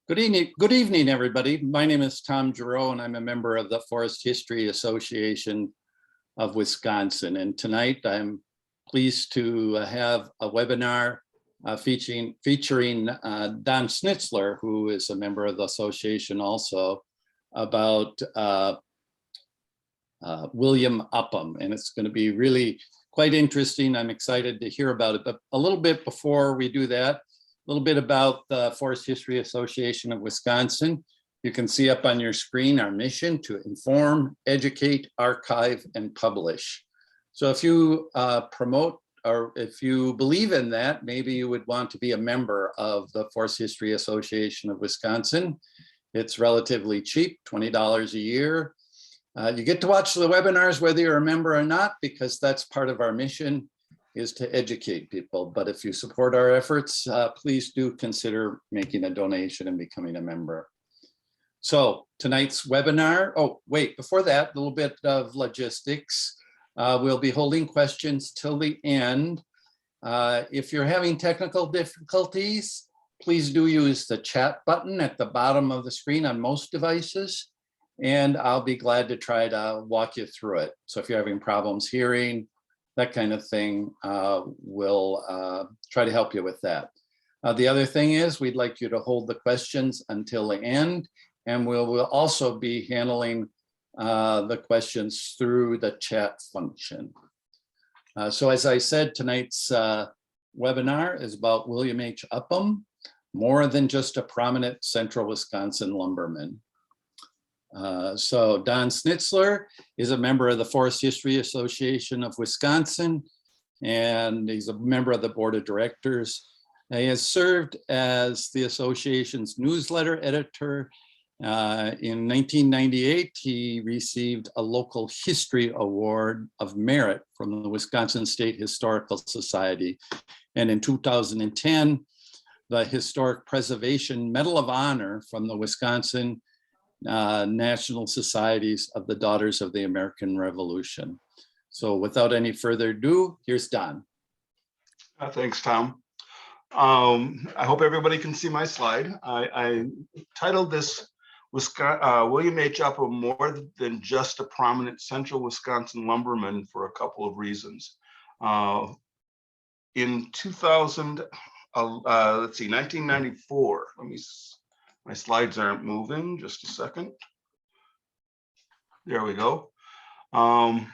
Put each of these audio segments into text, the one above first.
Good evening, everybody. My name is Tom Giroux, and I'm a member of the Forest History Association of Wisconsin. And tonight I'm pleased to have a webinar featuring Don Schnitzler, who is a member of the association also, about William Upham. And it's going to be really quite interesting. I'm excited to hear about it. But a little bit before we do that, a little bit about the Forest History Association of Wisconsin. You can see up on your screen our mission to inform, educate, archive, and publish. So if you promote or if you believe in that, maybe you would want to be a member of the Forest History Association of Wisconsin. It's relatively cheap, $20 a year. You get to watch the webinars whether you're a member or not, because that's part of our mission, is to educate people. But if you support our efforts, please do consider making a donation and becoming a member. So tonight's webinar, oh wait, before that, a little bit of logistics. We'll be holding questions till the end. If you're having technical difficulties, please do use the chat button at the bottom of the screen on most devices, and I'll be glad to try to walk you through it. So if you're having problems hearing, that kind of thing, we'll try to help you with that. The other thing is we'd like you to hold the questions until the end, and we'll also be handling the questions through the chat function. So as I said, tonight's webinar is about William H. Upham, more than just a prominent central Wisconsin lumberman. So Don Schnitzler is a member of the Forest History Association of Wisconsin, and he's a member of the board of directors. He has served as the association's newsletter editor. In 1998, he received a local history award of merit from the Wisconsin State Historical Society. And in 2010, the Historic Preservation Medal of Honor from the Wisconsin National Societies of the Daughters of the American Revolution. So without any further ado, here's Don. Thanks, Tom. I hope everybody can see my slide. I titled this William H. Upham, more than just a prominent central Wisconsin lumberman, for a couple of reasons. In 1994, my slides aren't moving, just a second. There we go. I'll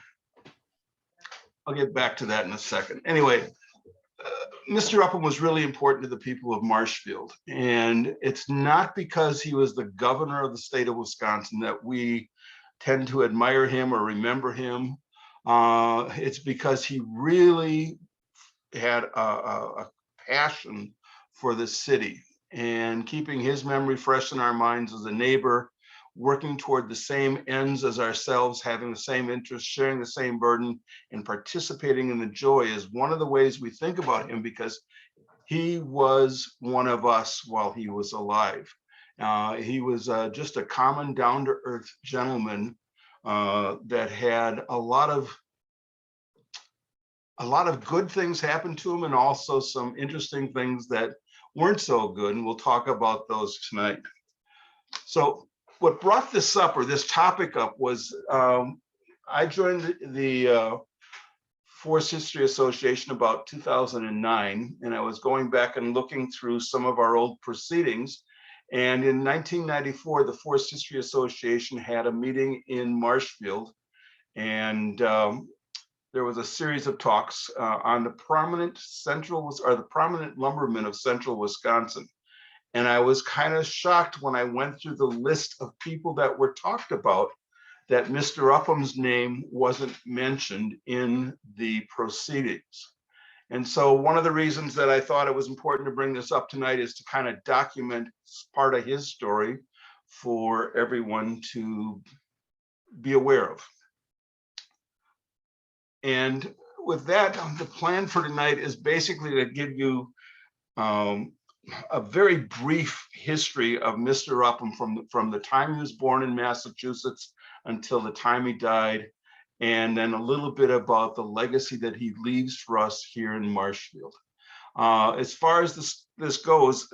get back to that in a second. Anyway, Mr. Upham was really important to the people of Marshfield, and it's not because he was the governor of the state of Wisconsin that we tend to admire him or remember him. It's because he really had a passion for the city, and keeping his memory fresh in our minds as a neighbor, working toward the same ends as ourselves, having the same interests, sharing the same burden, and participating in the joy is one of the ways we think about him, because he was one of us while he was alive. He was just a common, down-to-earth gentleman that had a lot of good things happen to him, and also some interesting things that weren't so good, and we'll talk about those tonight. So what brought this up, or this topic up, was I joined the Forest History Association about 2009, and I was going back and looking through some of our old proceedings. And in 1994, the Forest History Association had a meeting in Marshfield, and there was a series of talks on the prominent lumbermen of central Wisconsin. And I was kind of shocked when I went through the list of people that were talked about that Mr. Upham's name wasn't mentioned in the proceedings. And so one of the reasons that I thought it was important to bring this up tonight is to kind of document part of his story for everyone to be aware of. And with that, the plan for tonight is basically to give you a very brief history of Mr. Upham from the time he was born in Massachusetts until the time he died, and then a little bit about the legacy that he leaves for us here in Marshfield. As far as this goes,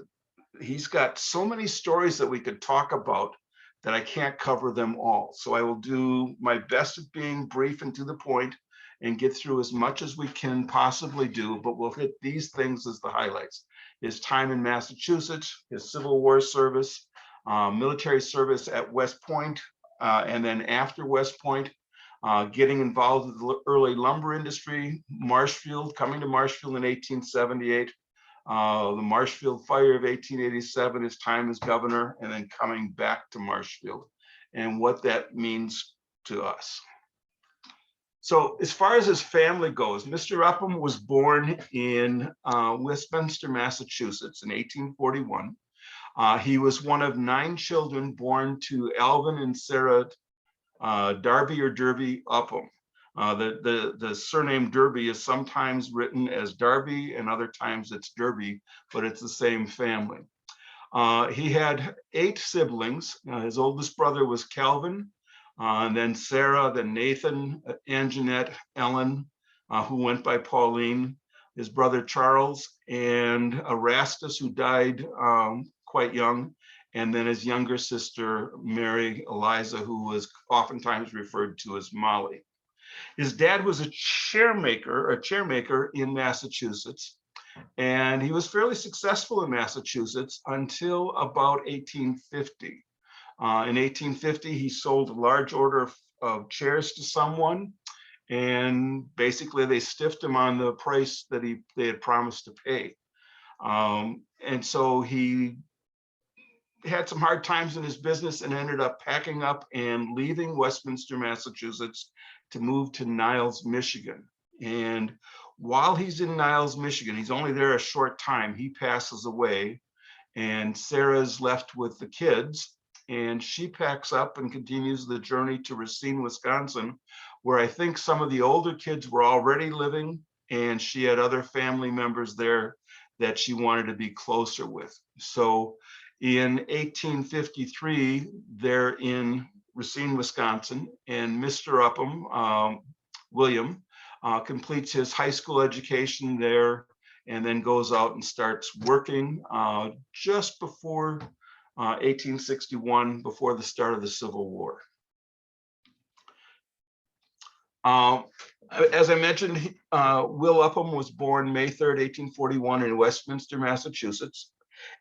he's got so many stories that we could talk about that I can't cover them all. So I will do my best at being brief and to the point and get through as much as we can possibly do, but we'll hit these things as the highlights. His time in Massachusetts, his Civil War service, military service at West Point, and then after West Point, getting involved with the early lumber industry, Marshfield, coming to Marshfield in 1878, the Marshfield Fire of 1887, his time as governor, and then coming back to Marshfield and what that means to us. So as far as his family goes, Mr. Upham was born in Westminster, Massachusetts in 1841. He was one of 9 children born to Alvin and Sarah Darby or Derby Upham. The surname Derby is sometimes written as Darby and other times it's Derby, but it's the same family. He had 8 siblings. His oldest brother was Calvin, and then Sarah, then Nathan, Anjanette, Ellen, who went by Pauline, his brother Charles, and Erastus, who died quite young, and then his younger sister, Mary Eliza, who was oftentimes referred to as Molly. His dad was a chairmaker in Massachusetts, and he was fairly successful in Massachusetts until about 1850. In 1850, he sold a large order of chairs to someone, and basically they stiffed him on the price that they had promised to pay. And so he had some hard times in his business and ended up packing up and leaving Westminster, Massachusetts to move to Niles, Michigan. And while he's in Niles, Michigan, he's only there a short time, he passes away, and Sarah's left with the kids, and she packs up and continues the journey to Racine, Wisconsin, where I think some of the older kids were already living, and she had other family members there that she wanted to be closer with. So in 1853, they're in Racine, Wisconsin, and Mr. Upham, William, completes his high school education there and then goes out and starts working just before 1861, before the start of the Civil War. As I mentioned, Will Upham was born May 3rd, 1841 in Westminster, Massachusetts.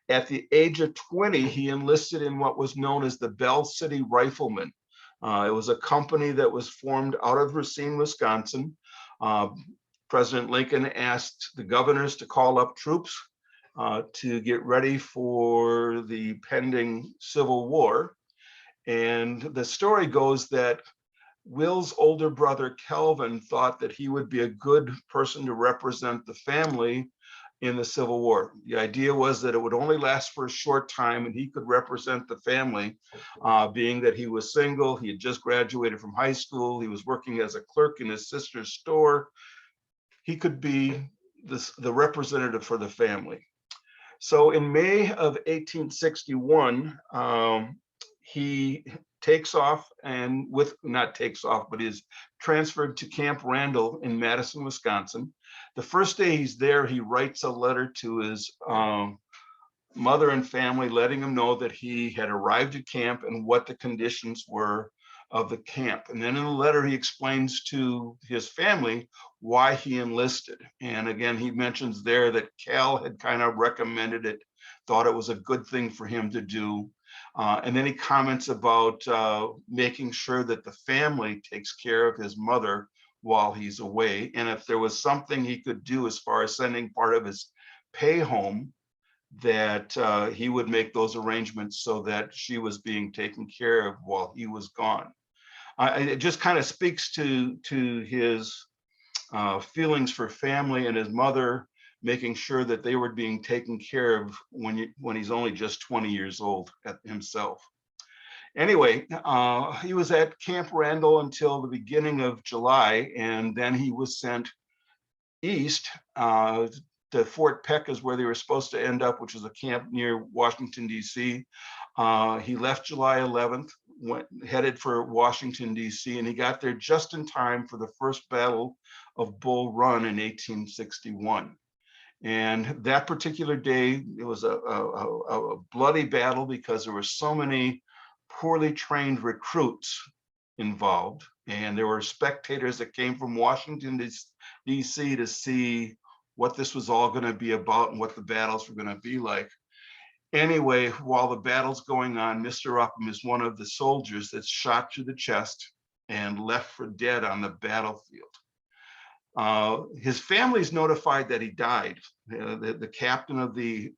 At the age of 20, he enlisted in what was known as the Bell City Riflemen. It was a company that was formed out of Racine, Wisconsin. President Lincoln asked the governors to call up troops to get ready for the pending Civil War. And the story goes that Will's older brother, Calvin, thought that he would be a good person to represent the family in the Civil War. The idea was that it would only last for a short time and he could represent the family, being that he was single, he had just graduated from high school, he was working as a clerk in his sister's store. He could be the representative for the family. So in May of 1861, he takes off and but is transferred to Camp Randall in Madison, Wisconsin. The first day he's there, he writes a letter to his mother and family, letting them know that he had arrived at camp and what the conditions were of the camp. And then in the letter, he explains to his family why he enlisted. And again, he mentions there that Cal had kind of recommended it, thought it was a good thing for him to do. And then he comments about making sure that the family takes care of his mother while he's away. And if there was something he could do as far as sending part of his pay home, that he would make those arrangements so that she was being taken care of while he was gone. It just kind of speaks to his feelings for family and his mother, making sure that they were being taken care of when he's only just 20 years old himself. Anyway, he was at Camp Randall until the beginning of July, and then he was sent east to Fort Peck is where they were supposed to end up, which is a camp near Washington, D.C. He left July 11th, headed for Washington, D.C., and he got there just in time for the first Battle of Bull Run in 1861. And that particular day, it was a bloody battle because there were so many poorly trained recruits involved. And there were spectators that came from Washington, D.C. to see what this was all going to be about and what the battles were going to be like. Anyway, while the battle's going on, Mr. Upham is one of the soldiers that's shot through the chest and left for dead on the battlefield. His family's notified that he died. The captain of the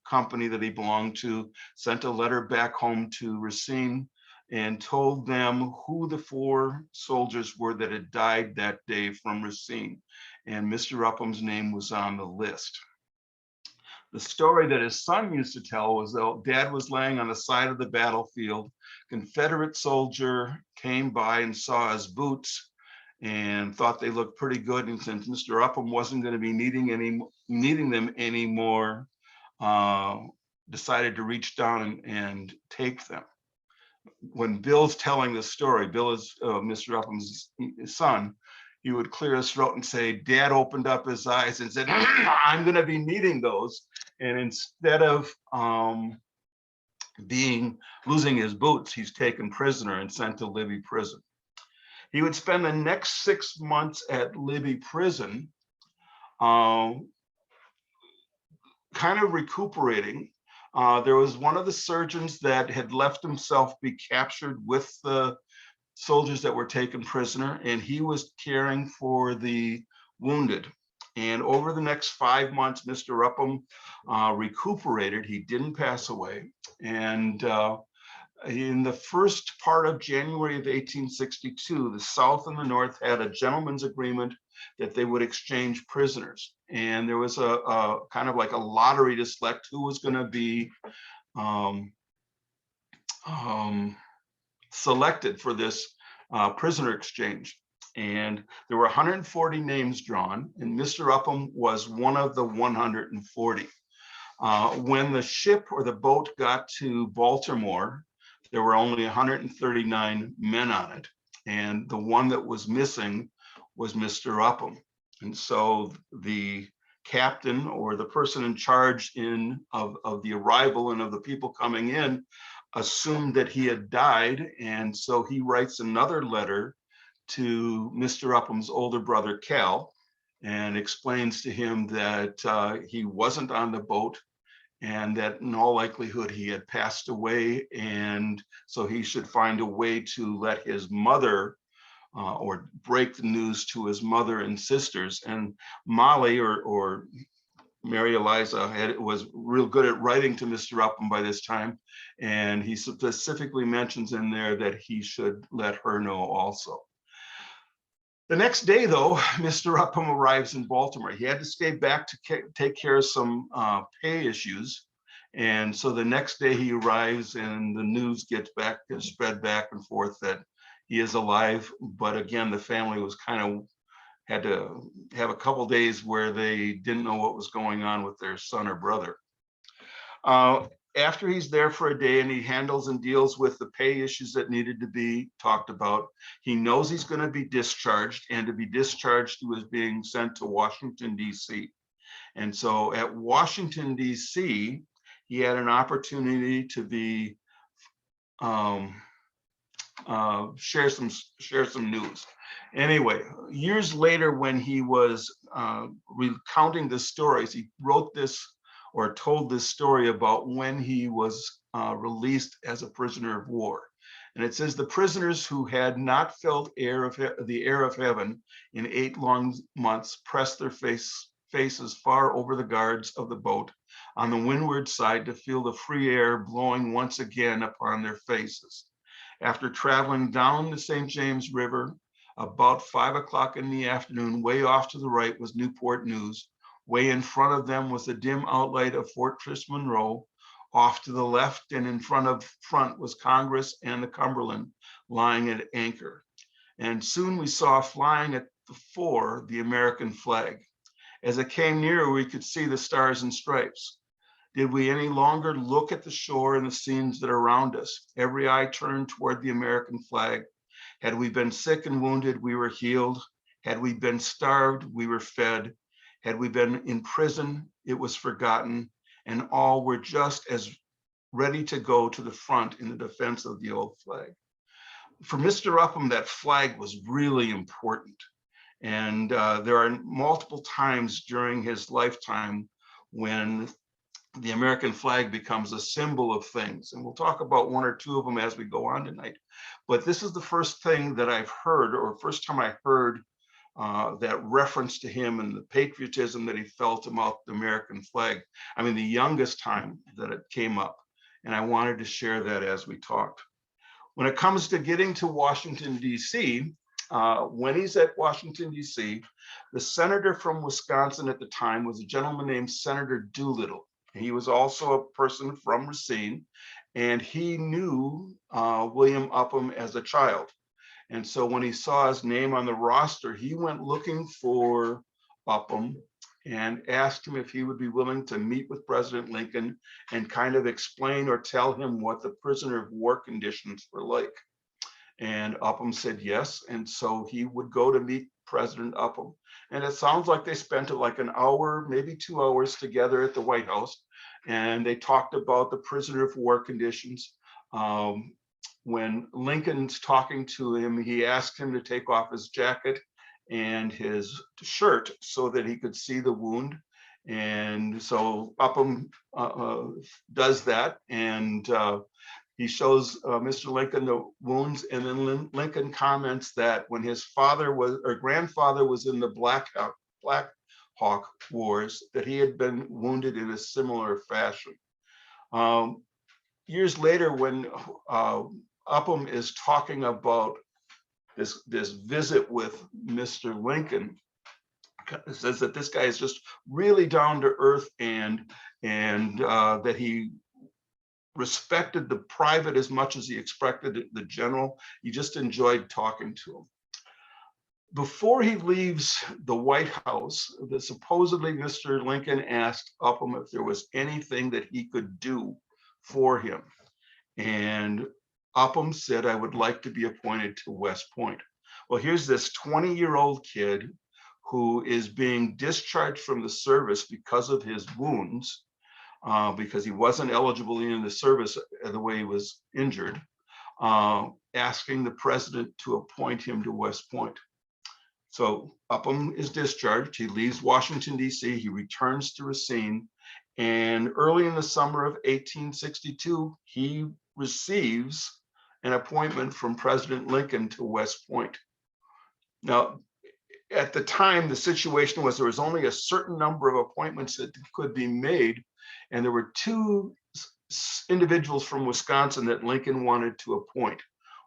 company that he belonged to sent a letter back home to Racine and told them who the 4 soldiers were that had died that day from Racine. And Mr. Upham's name was on the list. The story that his son used to tell was that Dad was laying on the side of the battlefield. Confederate soldier came by and saw his boots and thought they looked pretty good. And since Mr. Upham wasn't going to be needing them anymore, decided to reach down and take them. When Bill's telling the story, Bill is Mr. Upham's son, he would clear his throat and say, Dad opened up his eyes and said, I'm going to be needing those. And instead of losing his boots, he's taken prisoner and sent to Libby prison. He would spend the next 6 months at Libby prison, kind of recuperating. There was one of the surgeons that had left himself be captured with the soldiers that were taken prisoner, and he was caring for the wounded. And over the next 5 months, Mr. Upham recuperated. He didn't pass away. And in the first part of January of 1862, the South and the North had a gentleman's agreement that they would exchange prisoners. And there was a kind of like a lottery to select who was going to be selected for this prisoner exchange. And there were 140 names drawn, and Mr. Upham was one of the 140. When the ship or the boat got to Baltimore, there were only 139 men on it. And the one that was missing was Mr. Upham. And so the captain or the person in charge of the arrival and of the people coming in assumed that he had died. And so he writes another letter to Mr. Upham's older brother, Cal, and explains to him that he wasn't on the boat and that in all likelihood he had passed away. And so he should find a way to let his mother or break the news to his mother and sisters. And Molly or Mary Eliza was real good at writing to Mr. Upham by this time. And he specifically mentions in there that he should let her know also. The next day, though, Mr. Upham arrives in Baltimore. He had to stay back to take care of some pay issues. And so the next day he arrives and the news gets spread back and forth that he is alive. But again, the family was had to have a couple days where they didn't know what was going on with their son or brother. After he's there for a day and he handles and deals with the pay issues that needed to be talked about, he knows he's going to be discharged, and to be discharged, he was being sent to Washington, D.C. And so at Washington, D.C., he had an opportunity to be share some news. Anyway, years later, when he was recounting the stories, he wrote this or told this story about when he was released as a prisoner of war. And it says, the prisoners who had not felt the air of heaven in 8 long months pressed their faces far over the guards of the boat on the windward side to feel the free air blowing once again upon their faces. After traveling down the St. James River, about 5 o'clock in the afternoon, way off to the right was Newport News. Way in front of them was the dim outline of Fortress Monroe. Off to the left and in front was Congress and the Cumberland lying at anchor. And soon we saw flying at the fore the American flag. As it came nearer, we could see the stars and stripes. Did we any longer look at the shore and the scenes that are around us? Every eye turned toward the American flag. Had we been sick and wounded, we were healed. Had we been starved, we were fed. Had we been in prison, it was forgotten. And all were just as ready to go to the front in the defense of the old flag. For Mr. Upham, that flag was really important. And there are multiple times during his lifetime when the American flag becomes a symbol of things. And we'll talk about one or two of them as we go on tonight. But this is the first thing that I've heard, or first time I heard that reference to him and the patriotism that he felt about the American flag. I mean, the youngest time that it came up. And I wanted to share that as we talked. When it comes to getting to Washington, D.C., when he's at Washington, D.C., the senator from Wisconsin at the time was a gentleman named Senator Doolittle. He was also a person from Racine, and he knew William Upham as a child. And so when he saw his name on the roster, he went looking for Upham and asked him if he would be willing to meet with President Lincoln and kind of explain or tell him what the prisoner of war conditions were like. And Upham said yes. And so he would go to meet President Upham. And it sounds like they spent like an hour, maybe 2 hours together at the White House. And they talked about the prisoner of war conditions. When Lincoln's talking to him, he asked him to take off his jacket and his shirt so that he could see the wound. And so Upham does that. And he shows Mr. Lincoln the wounds, and then Lincoln comments that when his father was, or grandfather was in the Black Hawk Wars, that he had been wounded in a similar fashion. Years later, when Upham is talking about this visit with Mr. Lincoln, it says that this guy is just really down to earth, and that he respected the private as much as he expected the general. He just enjoyed talking to him. Before he leaves the White House, supposedly Mr. Lincoln asked Upham if there was anything that he could do for him. And Upham said, "I would like to be appointed to West Point." Well, here's this 20-year-old kid who is being discharged from the service because of his wounds, because he wasn't eligible in the service the way he was injured, asking the president to appoint him to West Point. So Upham is discharged. He leaves Washington, D.C. He returns to Racine. And early in the summer of 1862, he receives an appointment from President Lincoln to West Point. Now, at the time, the situation was there was only a certain number of appointments that could be made. And there were two individuals from Wisconsin that Lincoln wanted to appoint.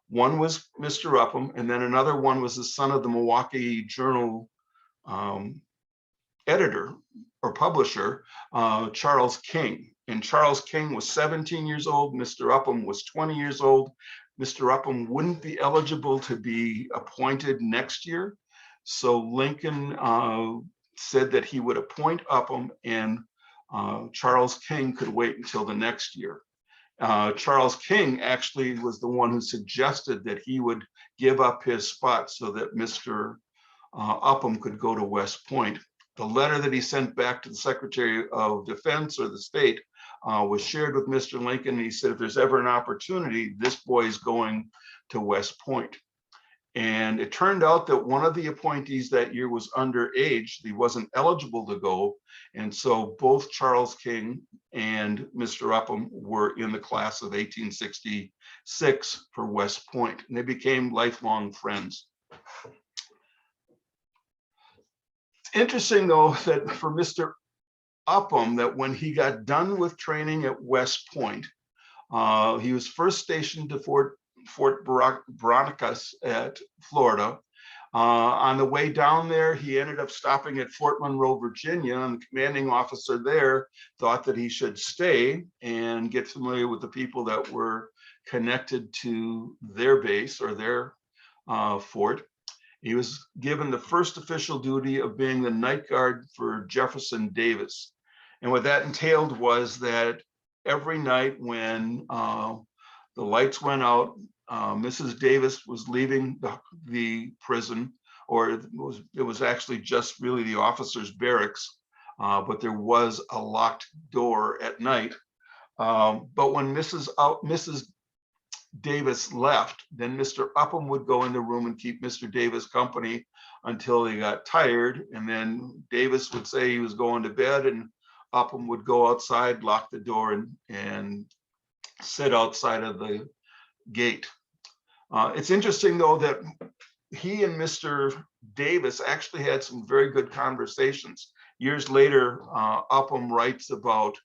One was Mr. Upham, and then another one was the son of the Milwaukee Journal editor or publisher, Charles King. And Charles King was 17 years old. Mr. Upham was 20 years old. Mr. Upham wouldn't be eligible to be appointed next year. So Lincoln said that he would appoint Upham, and Charles King could wait until the next year. Charles King actually was the one who suggested that he would give up his spot so that Mr. Upham could go to West Point. The letter that he sent back to the Secretary of Defense or the state was shared with Mr. Lincoln. He said, if there's ever an opportunity, this boy is going to West Point. And it turned out that one of the appointees that year was underage. He wasn't eligible to go. And so both Charles King and Mr. Upham were in the class of 1866 for West Point. And they became lifelong friends. It's interesting, though, that for Mr. Upham, that when he got done with training at West Point, he was first stationed to Fort Veronicas at Florida. On the way down there, he ended up stopping at Fort Monroe, Virginia, and the commanding officer there thought that he should stay and get familiar with the people that were connected to their base or their fort. He was given the first official duty of being the night guard for Jefferson Davis. And what that entailed was that every night when the lights went out, Mrs. Davis was leaving the prison, or it was actually just really the officers' barracks, but there was a locked door at night. But when Mrs. Davis left, then Mr. Upham would go in the room and keep Mr. Davis company until he got tired. And then Davis would say he was going to bed, and Upham would go outside, lock the door, and sit outside of the gate. It's interesting, though, that he and Mr. Davis actually had some very good conversations. Years later, Upham writes about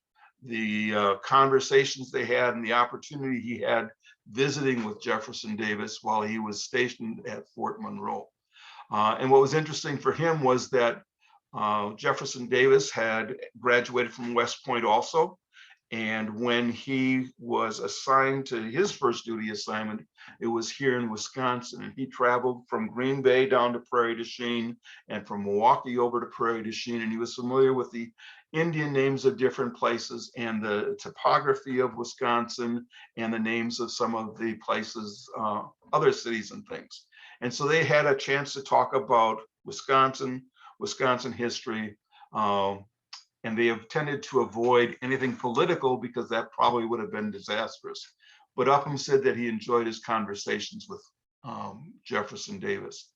the conversations they had and the opportunity he had visiting with Jefferson Davis while he was stationed at Fort Monroe. And what was interesting for him was that Jefferson Davis had graduated from West Point also. And when he was assigned to his first duty assignment, it was here in Wisconsin. And he traveled from Green Bay down to Prairie du Chien and from Milwaukee over to Prairie du Chien. And he was familiar with the Indian names of different places and the topography of Wisconsin and the names of some of the places, other cities and things. And so they had a chance to talk about Wisconsin history, and they have tended to avoid anything political because that probably would have been disastrous. But Upham said that he enjoyed his conversations with Jefferson Davis.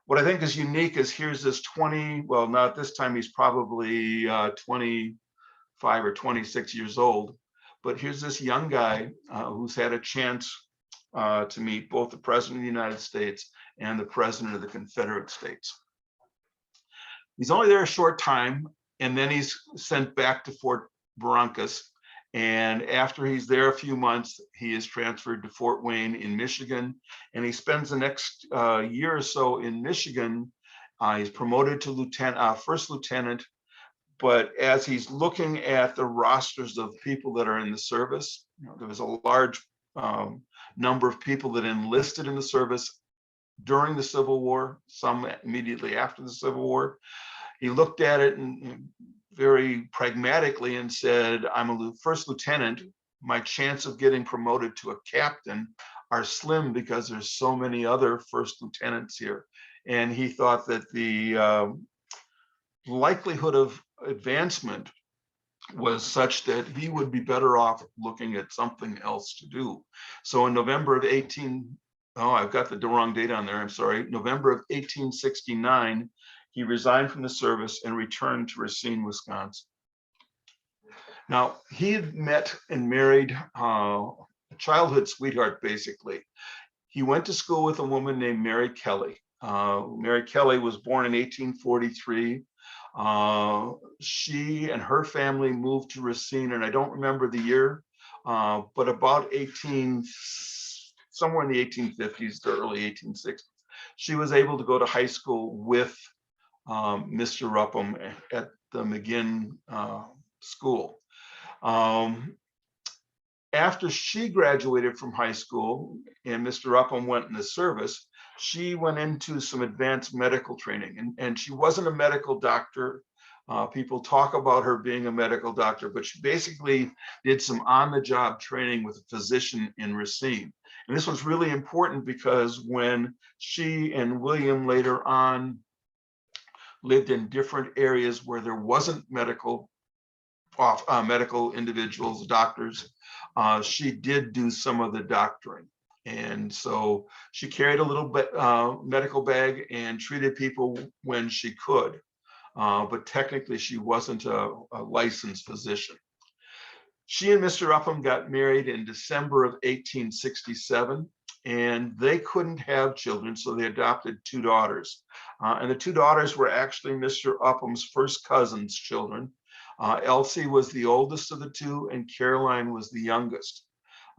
What I think is unique is here's this 20, well, not this time, he's probably 25 or 26 years old, but here's this young guy who's had a chance to meet both the President of the United States and the President of the Confederate States. He's only there a short time, and then he's sent back to Fort Barrancas. And after he's there a few months, he is transferred to Fort Wayne in Michigan. And he spends the next year or so in Michigan. He's promoted to first lieutenant. But as he's looking at the rosters of people that are in the service, there was a large number of people that enlisted in the service during the Civil War, some immediately after the Civil War. He looked at it and very pragmatically and said, I'm a first lieutenant. My chance of getting promoted to a captain are slim because there's so many other first lieutenants here. And he thought that the likelihood of advancement was such that he would be better off looking at something else to do. So in November of I've got the wrong date on there, I'm sorry. November of 1869, he resigned from the service and returned to Racine, Wisconsin. Now, he had met and married a childhood sweetheart, basically. He went to school with a woman named Mary Kelly. Mary Kelly was born in 1843. She and her family moved to Racine, and I don't remember the year, but about somewhere in the 1850s to early 1860s. She was able to go to high school with Mr. Upham at the McGinn school. After she graduated from high school and Mr. Upham went in the service, she went into some advanced medical training, and she wasn't a medical doctor. People talk about her being a medical doctor, but she basically did some on-the-job training with a physician in Racine. And this was really important because when she and William later on lived in different areas where there wasn't medical individuals, doctors, she did do some of the doctoring. And so she carried a little bit medical bag and treated people when she could, but technically she wasn't a licensed physician. She and Mr. Upham got married in December of 1867, and they couldn't have children, so they adopted two daughters. And the two daughters were actually Mr. Upham's first cousin's children. Elsie was the oldest of the two, and Caroline was the youngest.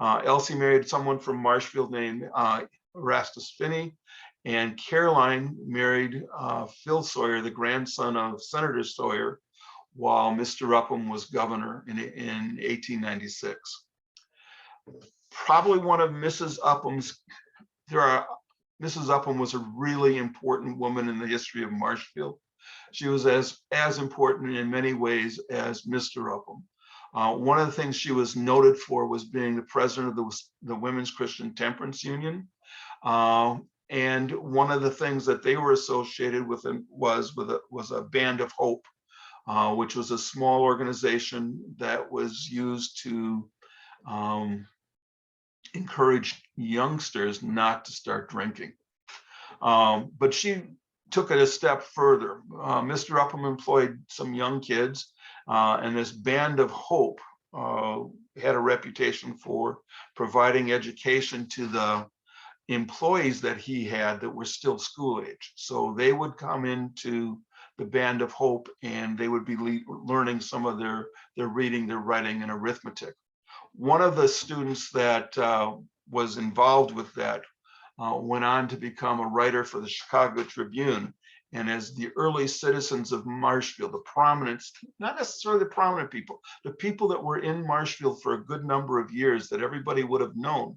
Elsie married someone from Marshfield named Erastus Finney, and Caroline married Phil Sawyer, the grandson of Senator Sawyer, while Mr. Upham was governor in 1896. Probably one of Mrs. Upham's, Mrs. Upham was a really important woman in the history of Marshfield. She was as important in many ways as Mr. Upham. One of the things she was noted for was being the president of the Women's Christian Temperance Union. And one of the things that they were associated with was a Band of Hope, which was a small organization that was used to encourage youngsters not to start drinking. But she took it a step further. Mr. Upham employed some young kids, and this Band of Hope had a reputation for providing education to the employees that he had that were still school age. So they would come into the Band of Hope and they would be learning some of their reading, their writing, and arithmetic. One of the students that was involved with that went on to become a writer for the Chicago Tribune. And as the early citizens of Marshfield, the prominent, not necessarily the prominent people, the people that were in Marshfield for a good number of years that everybody would have known,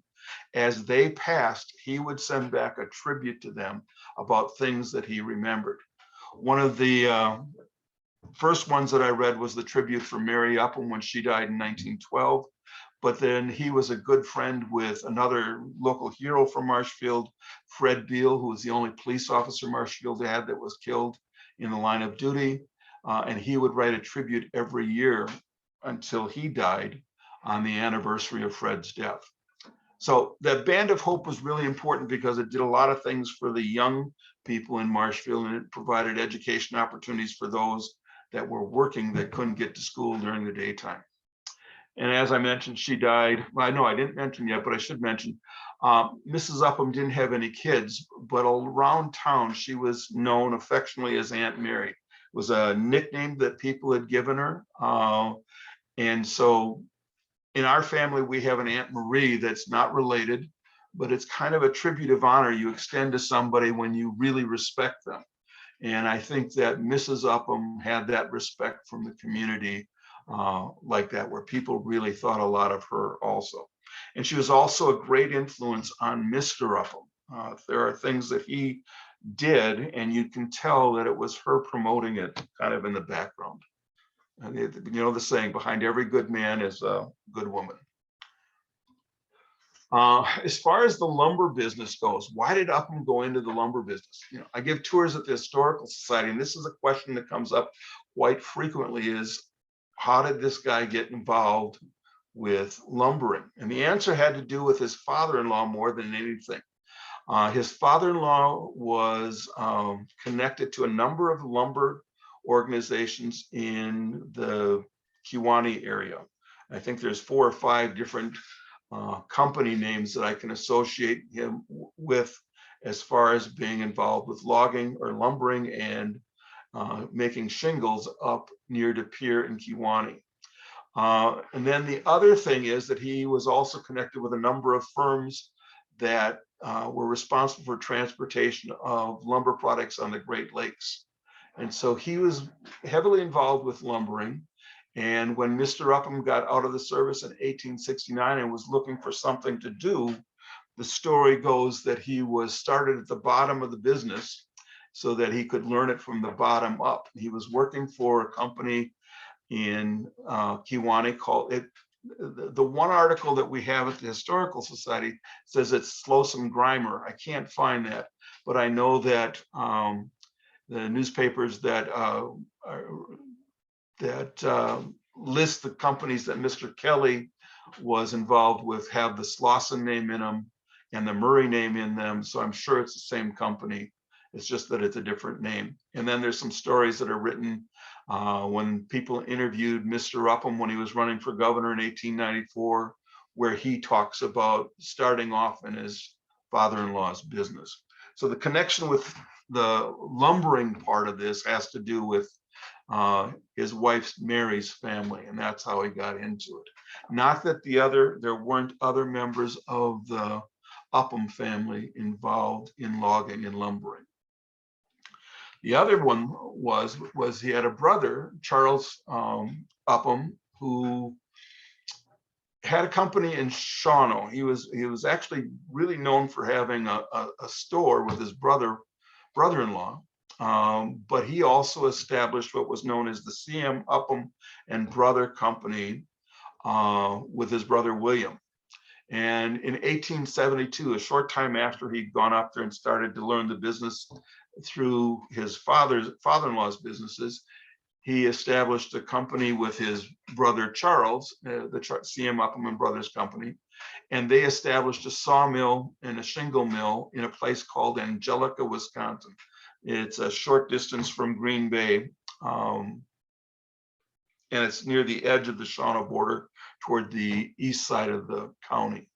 as they passed, he would send back a tribute to them about things that he remembered. One of the first ones that I read was the tribute for Mary Upham when she died in 1912. But then he was a good friend with another local hero from Marshfield, Fred Beale, who was the only police officer Marshfield had that was killed in the line of duty. And he would write a tribute every year until he died on the anniversary of Fred's death. So the Band of Hope was really important because it did a lot of things for the young people in Marshfield, and it provided education opportunities for those that were working that couldn't get to school during the daytime. And as I mentioned, she died. Well, I know I didn't mention yet, but I should mention, Mrs. Upham didn't have any kids, but around town, she was known affectionately as Aunt Mary. It was a nickname that people had given her. And so in our family, we have an Aunt Marie that's not related, but it's kind of a tribute of honor you extend to somebody when you really respect them. And I think that Mrs. Upham had that respect from the community like that, where people really thought a lot of her also. And she was also a great influence on Mr. Upham. There are things that he did, and you can tell that it was her promoting it kind of in the background. And you know the saying, behind every good man is a good woman. As far as the lumber business goes, why did Upham go into the lumber business? You know, I give tours at the Historical Society, and this is a question that comes up quite frequently is, how did this guy get involved with lumbering? And the answer had to do with his father-in-law more than anything. His father-in-law was connected to a number of lumber organizations in the Kewanee area. I think there's 4 or 5 different company names that I can associate him with as far as being involved with logging or lumbering and making shingles up near De Pere in Kewanee. And then the other thing is that he was also connected with a number of firms that were responsible for transportation of lumber products on the Great Lakes. And so he was heavily involved with lumbering. And when Mr. Upham got out of the service in 1869 and was looking for something to do, the story goes that he was started at the bottom of the business so that he could learn it from the bottom up. He was working for a company in Kewanee called it. The one article that we have at the Historical Society says it's Slocum Grimer. I can't find that, but I know that the newspapers that list the companies that Mr. Kelly was involved with have the Slauson name in them and the Murray name in them. So I'm sure it's the same company. It's just that it's a different name. And then there's some stories that are written when people interviewed Mr. Upham when he was running for governor in 1894, where he talks about starting off in his father-in-law's business. So the connection with the lumbering part of this has to do with his wife's Mary's family, and that's how he got into it. Not that there weren't other members of the Upham family involved in logging and lumbering. The other one was he had a brother, Charles Upham, who had a company in Shawano. He was actually really known for having a store with his brother-in-law. But he also established what was known as the C.M. Upham and Brother Company with his brother William. And in 1872, a short time after he'd gone up there and started to learn the business through his father-in-law's businesses, he established a company with his brother Charles, the C.M. Upham and Brothers Company, and they established a sawmill and a shingle mill in a place called Angelica, Wisconsin. It's a short distance from Green Bay, and it's near the edge of the Shawano border toward the east side of the county.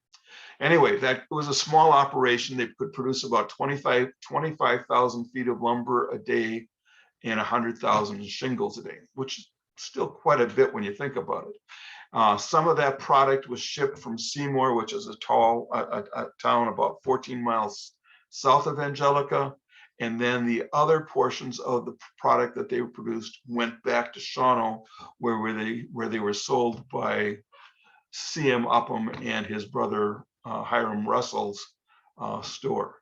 Anyway, that was a small operation. They could produce about 25,000 feet of lumber a day and 100,000 shingles a day, which is still quite a bit when you think about it. Some of that product was shipped from Seymour, which is a town about 14 miles south of Angelica. And then the other portions of the product that they produced went back to Shawano, where they were sold by C.M. Upham and his brother Hiram Russell's store.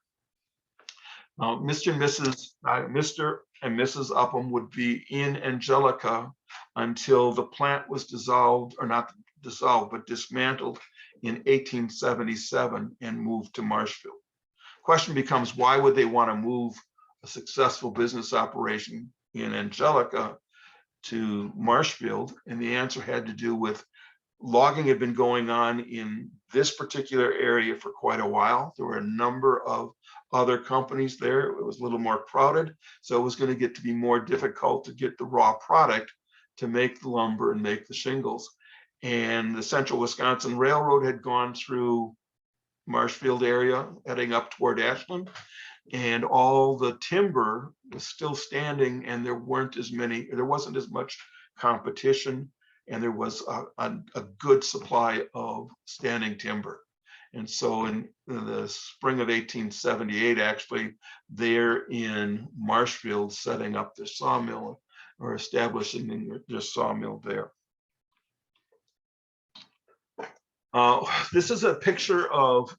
Mr. and Mrs. Upham would be in Angelica until the plant was dissolved, or not dissolved, but dismantled in 1877 and moved to Marshfield. Question becomes, why would they want to move a successful business operation in Angelica to Marshfield? And the answer had to do with logging had been going on in this particular area for quite a while. There were a number of other companies there. It was a little more crowded, so it was going to get to be more difficult to get the raw product to make the lumber and make the shingles. And the Central Wisconsin Railroad had gone through Marshfield area, heading up toward Ashland, and all the timber was still standing, and there wasn't as much competition, and there was a good supply of standing timber. And so in the spring of 1878, actually, they're in Marshfield setting up their sawmill, or establishing their sawmill there. This is a picture of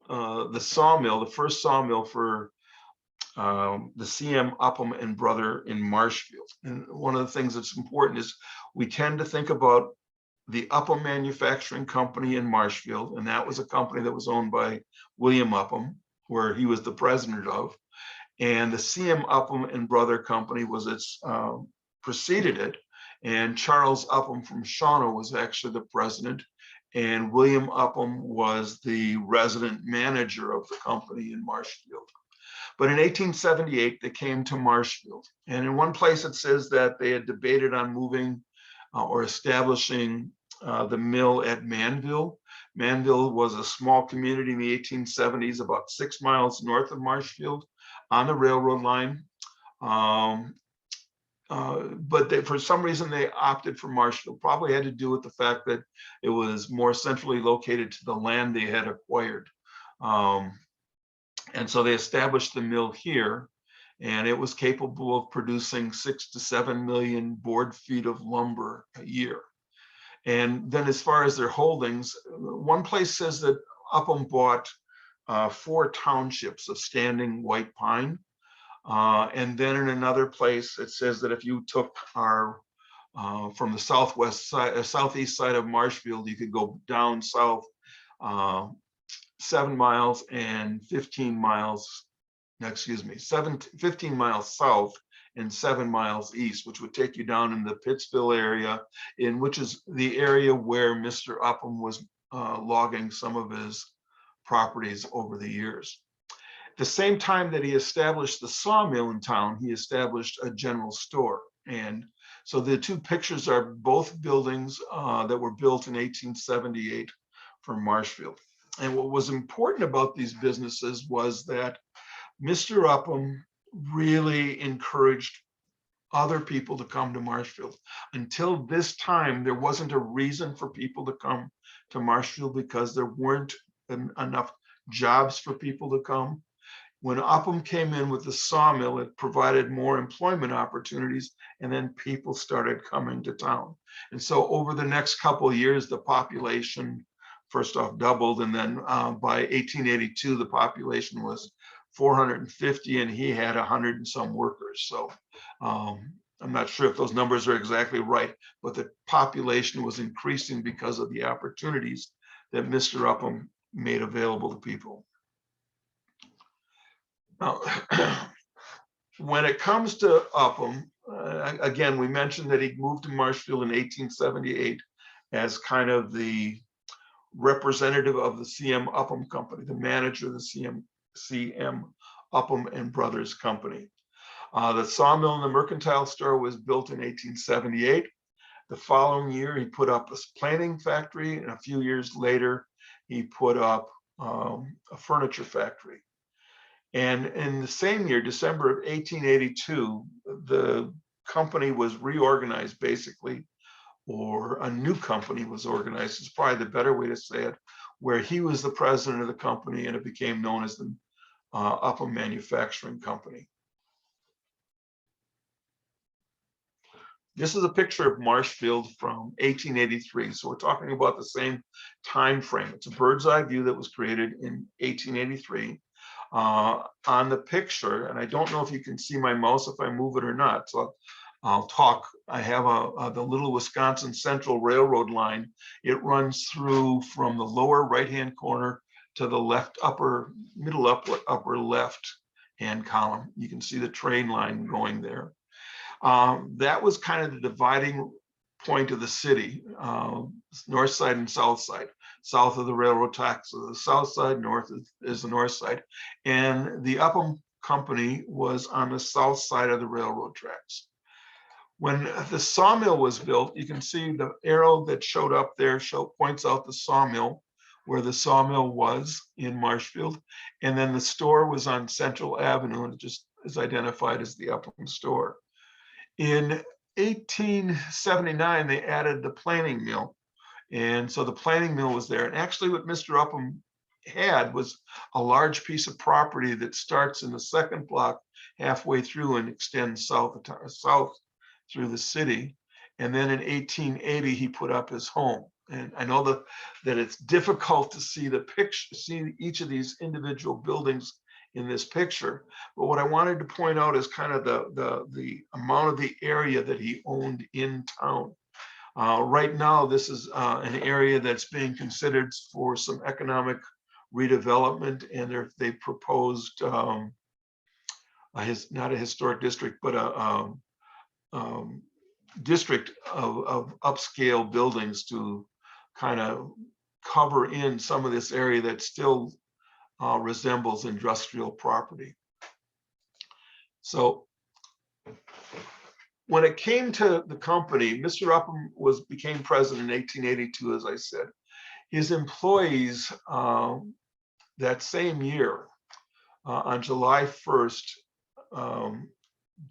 the sawmill, the first sawmill for the C.M. Upham and Brother in Marshfield. And one of the things that's important is we tend to think about the Upham Manufacturing Company in Marshfield, and that was a company that was owned by William Upham, where he was the president of. And the C.M. Upham and Brother Company was preceded it, and Charles Upham from Shawano was actually the president, and William Upham was the resident manager of the company in Marshfield. But in 1878, they came to Marshfield. And in one place it says that they had debated on moving or establishing the mill at Manville. Manville was a small community in the 1870s, about 6 miles north of Marshfield on the railroad line. But for some reason, they opted for Marshfield. Probably had to do with the fact that it was more centrally located to the land they had acquired. And so they established the mill here, and it was capable of producing 6 to 7 million board feet of lumber a year. And then as far as their holdings, one place says that Upham bought 4 townships of standing white pine. And then in another place, it says that if you took our from the southeast side of Marshfield, you could go down south 7 miles and 15 miles, 15 miles south and 7 miles east, which would take you down in the Pittsville area, which is the area where Mr. Upham was logging some of his properties over the years. The same time that he established the sawmill in town, he established a general store. And so the two pictures are both buildings that were built in 1878 for Marshfield. And what was important about these businesses was that Mr. Upham really encouraged other people to come to Marshfield. Until this time, there wasn't a reason for people to come to Marshfield because there weren't enough jobs for people to come. When Upham came in with the sawmill, it provided more employment opportunities, and then people started coming to town. And so over the next couple of years, the population first off doubled, and then by 1882, the population was 450, and he had 100 and some workers. So I'm not sure if those numbers are exactly right, but the population was increasing because of the opportunities that Mr. Upham made available to people. Now, when it comes to Upham, again, we mentioned that he moved to Marshfield in 1878 as kind of the representative of the C.M. Upham Company, the manager of the C.M. Upham and Brothers Company. The sawmill and the mercantile store was built in 1878. The following year, he put up a planing factory, and a few years later, he put up a furniture factory. And in the same year, December of 1882, the company was reorganized basically, or a new company was organized, is probably the better way to say it, where he was the president of the company and it became known as the Upham Manufacturing Company. This is a picture of Marshfield from 1883. So we're talking about the same time frame. It's a bird's eye view that was created in 1883. On the picture, and I don't know if you can see my mouse if I move it or not, so I'll talk. I have the Little Wisconsin Central Railroad line. It runs through from the lower right-hand corner to the left middle upper left hand column. You can see the train line going there. That was kind of the dividing point of the city, north side and south side. South of the railroad tracks is the south side, north is the north side. And the Upham Company was on the south side of the railroad tracks. When the sawmill was built, you can see the arrow that showed up there points out the sawmill, where the sawmill was in Marshfield. And then the store was on Central Avenue, and it just is identified as the Upham store. In 1879, they added the planing mill. And so the planing mill was there. And actually what Mr. Upham had was a large piece of property that starts in the second block halfway through and extends south through the city. And then in 1880, he put up his home. And I know that it's difficult to see the picture, see each of these individual buildings in this picture. But what I wanted to point out is kind of the amount of the area that he owned in town. Right now, this is an area that's being considered for some economic redevelopment, and they proposed not a historic district, but a district of upscale buildings to kind of cover in some of this area that still resembles industrial property. So when it came to the company, Mr. Upham became president in 1882, as I said. His employees that same year, on July 1st,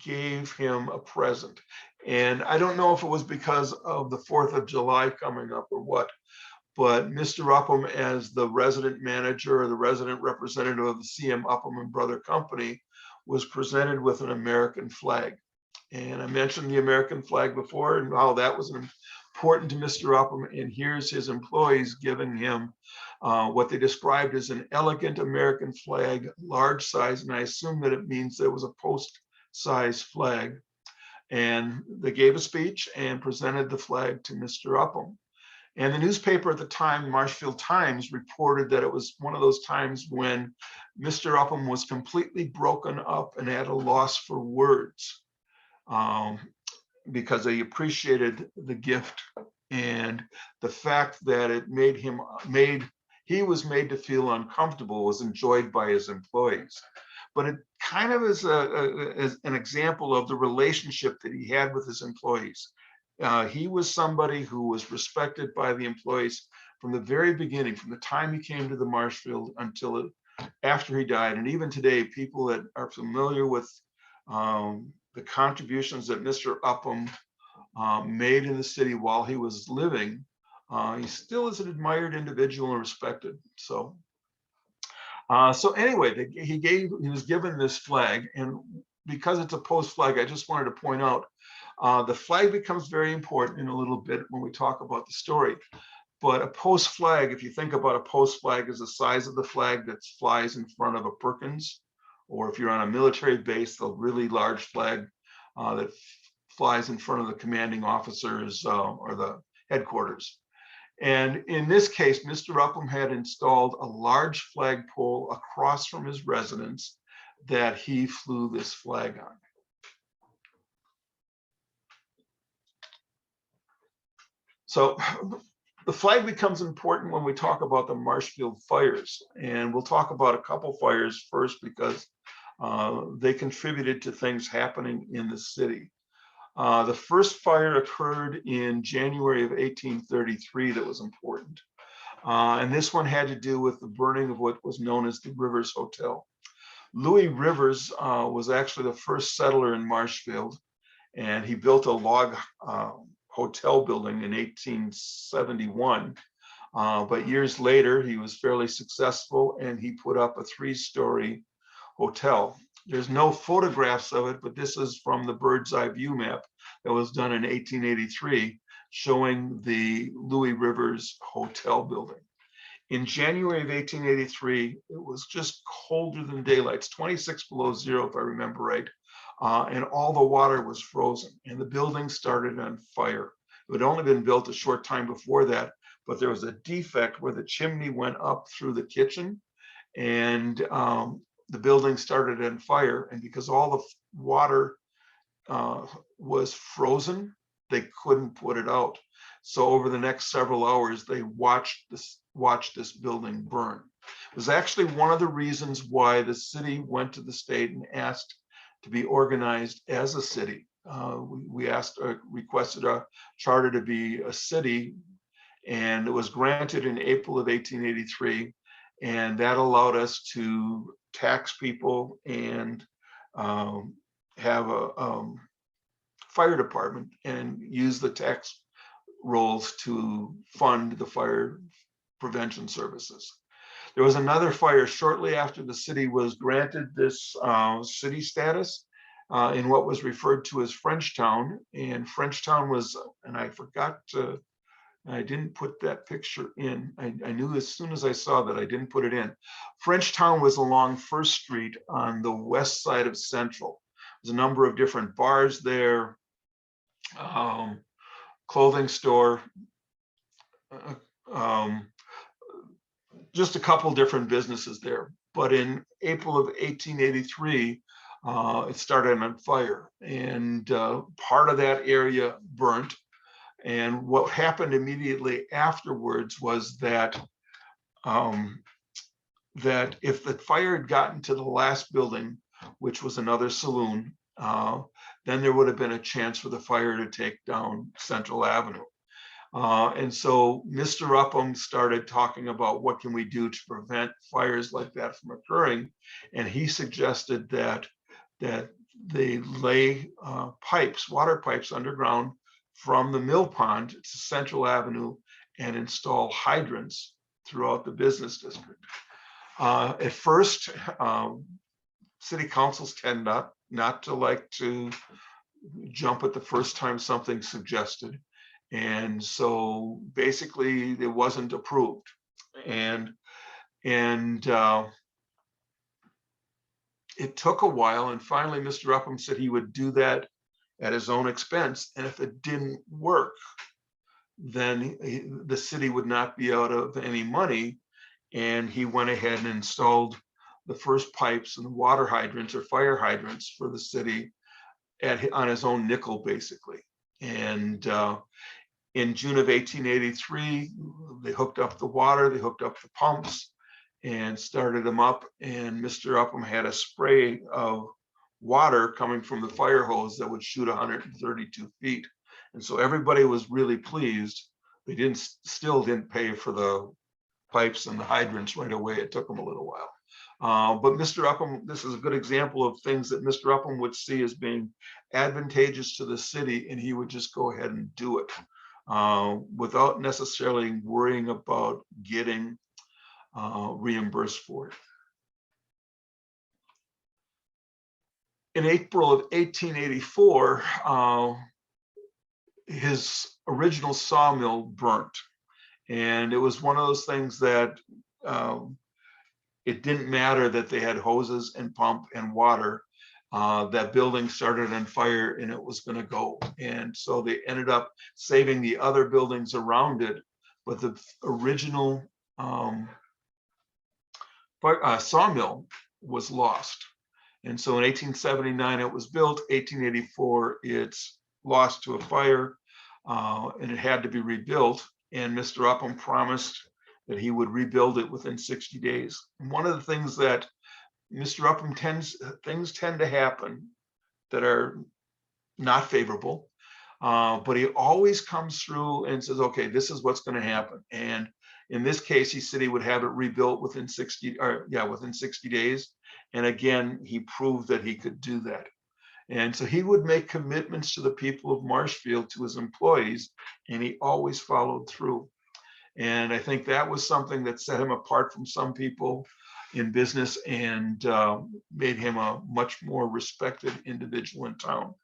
gave him a present. And I don't know if it was because of the 4th of July coming up or what, but Mr. Upham, as the resident manager or the resident representative of the C.M. Upham and Brother Company, was presented with an American flag. And I mentioned the American flag before and how that was important to Mr. Upham. And here's his employees giving him what they described as an elegant American flag, large size. And I assume that it means there was a post-size flag. And they gave a speech and presented the flag to Mr. Upham. And the newspaper at the time, Marshfield Times, reported that it was one of those times when Mr. Upham was completely broken up and at a loss for words. Because they appreciated the gift and the fact that it he was made to feel uncomfortable was enjoyed by his employees. But it kind of is an example of the relationship that he had with his employees. He was somebody who was respected by the employees from the very beginning, from the time he came to the Marshfield until after he died. And even today, people that are familiar with the contributions that Mr. Upham made in the city while he was living, he still is an admired individual and respected. So anyway, he was given this flag, and because it's a post flag, I just wanted to point out the flag becomes very important in a little bit when we talk about the story. But a post flag, if you think about a post flag, is the size of the flag that flies in front of a Perkins or if you're on a military base, the really large flag that flies in front of the commanding officers or the headquarters. And in this case, Mr. Upham had installed a large flagpole across from his residence that he flew this flag on. So the flag becomes important when we talk about the Marshfield fires. And we'll talk about a couple fires first because they contributed to things happening in the city. The first fire occurred in January of 1833 that was important. And this one had to do with the burning of what was known as the Rivers Hotel. Louis Rivers was actually the first settler in Marshfield, and he built a log hotel building in 1871. But years later, he was fairly successful and he put up a 3-story hotel. There's no photographs of it, but this is from the bird's eye view map that was done in 1883, showing the Louis Rivers Hotel building. In January of 1883, it was just colder than daylight. It's 26 below zero, if I remember right. And all the water was frozen and the building started on fire. It had only been built a short time before that, but there was a defect where the chimney went up through the kitchen and the building started on fire. And because all the water was frozen, they couldn't put it out. So over the next several hours, they watched this building burn. It was actually one of the reasons why the city went to the state and asked to be organized as a city. We requested a charter to be a city, and it was granted in April of 1883. And that allowed us to tax people and have a fire department and use the tax rolls to fund the fire prevention services. There was another fire shortly after the city was granted this city status in what was referred to as Frenchtown. And Frenchtown was, and I forgot to, I didn't put that picture in. I knew as soon as I saw that I didn't put it in. Frenchtown was along First Street on the west side of Central. There's a number of different bars there, clothing store, just a couple different businesses there. But in April of 1883, it started on fire, and part of that area burnt. And what happened immediately afterwards was that that if the fire had gotten to the last building, which was another saloon, then there would have been a chance for the fire to take down Central Avenue. And so Mr. Upham started talking about what can we do to prevent fires like that from occurring. And he suggested that they lay pipes, water pipes underground from the mill pond to Central Avenue and install hydrants throughout the business district. At first, city councils tend not to like to jump at the first time something's suggested. And so basically it wasn't approved. And it took a while, and finally Mr. Upham said he would do that at his own expense. And if it didn't work, then the city would not be out of any money. And he went ahead and installed the first pipes and the water hydrants or fire hydrants for the city on his own nickel, basically. And in June of 1883, they hooked up the water, they hooked up the pumps and started them up. And Mr. Upham had a spray of water coming from the fire hose that would shoot 132 feet. And so everybody was really pleased. They still didn't pay for the pipes and the hydrants right away. It took them a little while. But Mr. Upham, this is a good example of things that Mr. Upham would see as being advantageous to the city, and he would just go ahead and do it without necessarily worrying about getting reimbursed for it. In April of 1884, his original sawmill burnt. And it was one of those things that it didn't matter that they had hoses and pump and water. That building started on fire and it was going to go. And so they ended up saving the other buildings around it. But the original sawmill was lost. And so in 1879, it was built. 1884, it's lost to a fire, and it had to be rebuilt. And Mr. Upham promised that he would rebuild it within 60 days. And one of the things that Mr. Upham things tend to happen that are not favorable, but he always comes through and says, okay, this is what's going to happen. And in this case, he said he would have it rebuilt within 60 days. And again, he proved that he could do that. And so he would make commitments to the people of Marshfield, to his employees, and he always followed through. And I think that was something that set him apart from some people in business and made him a much more respected individual in town.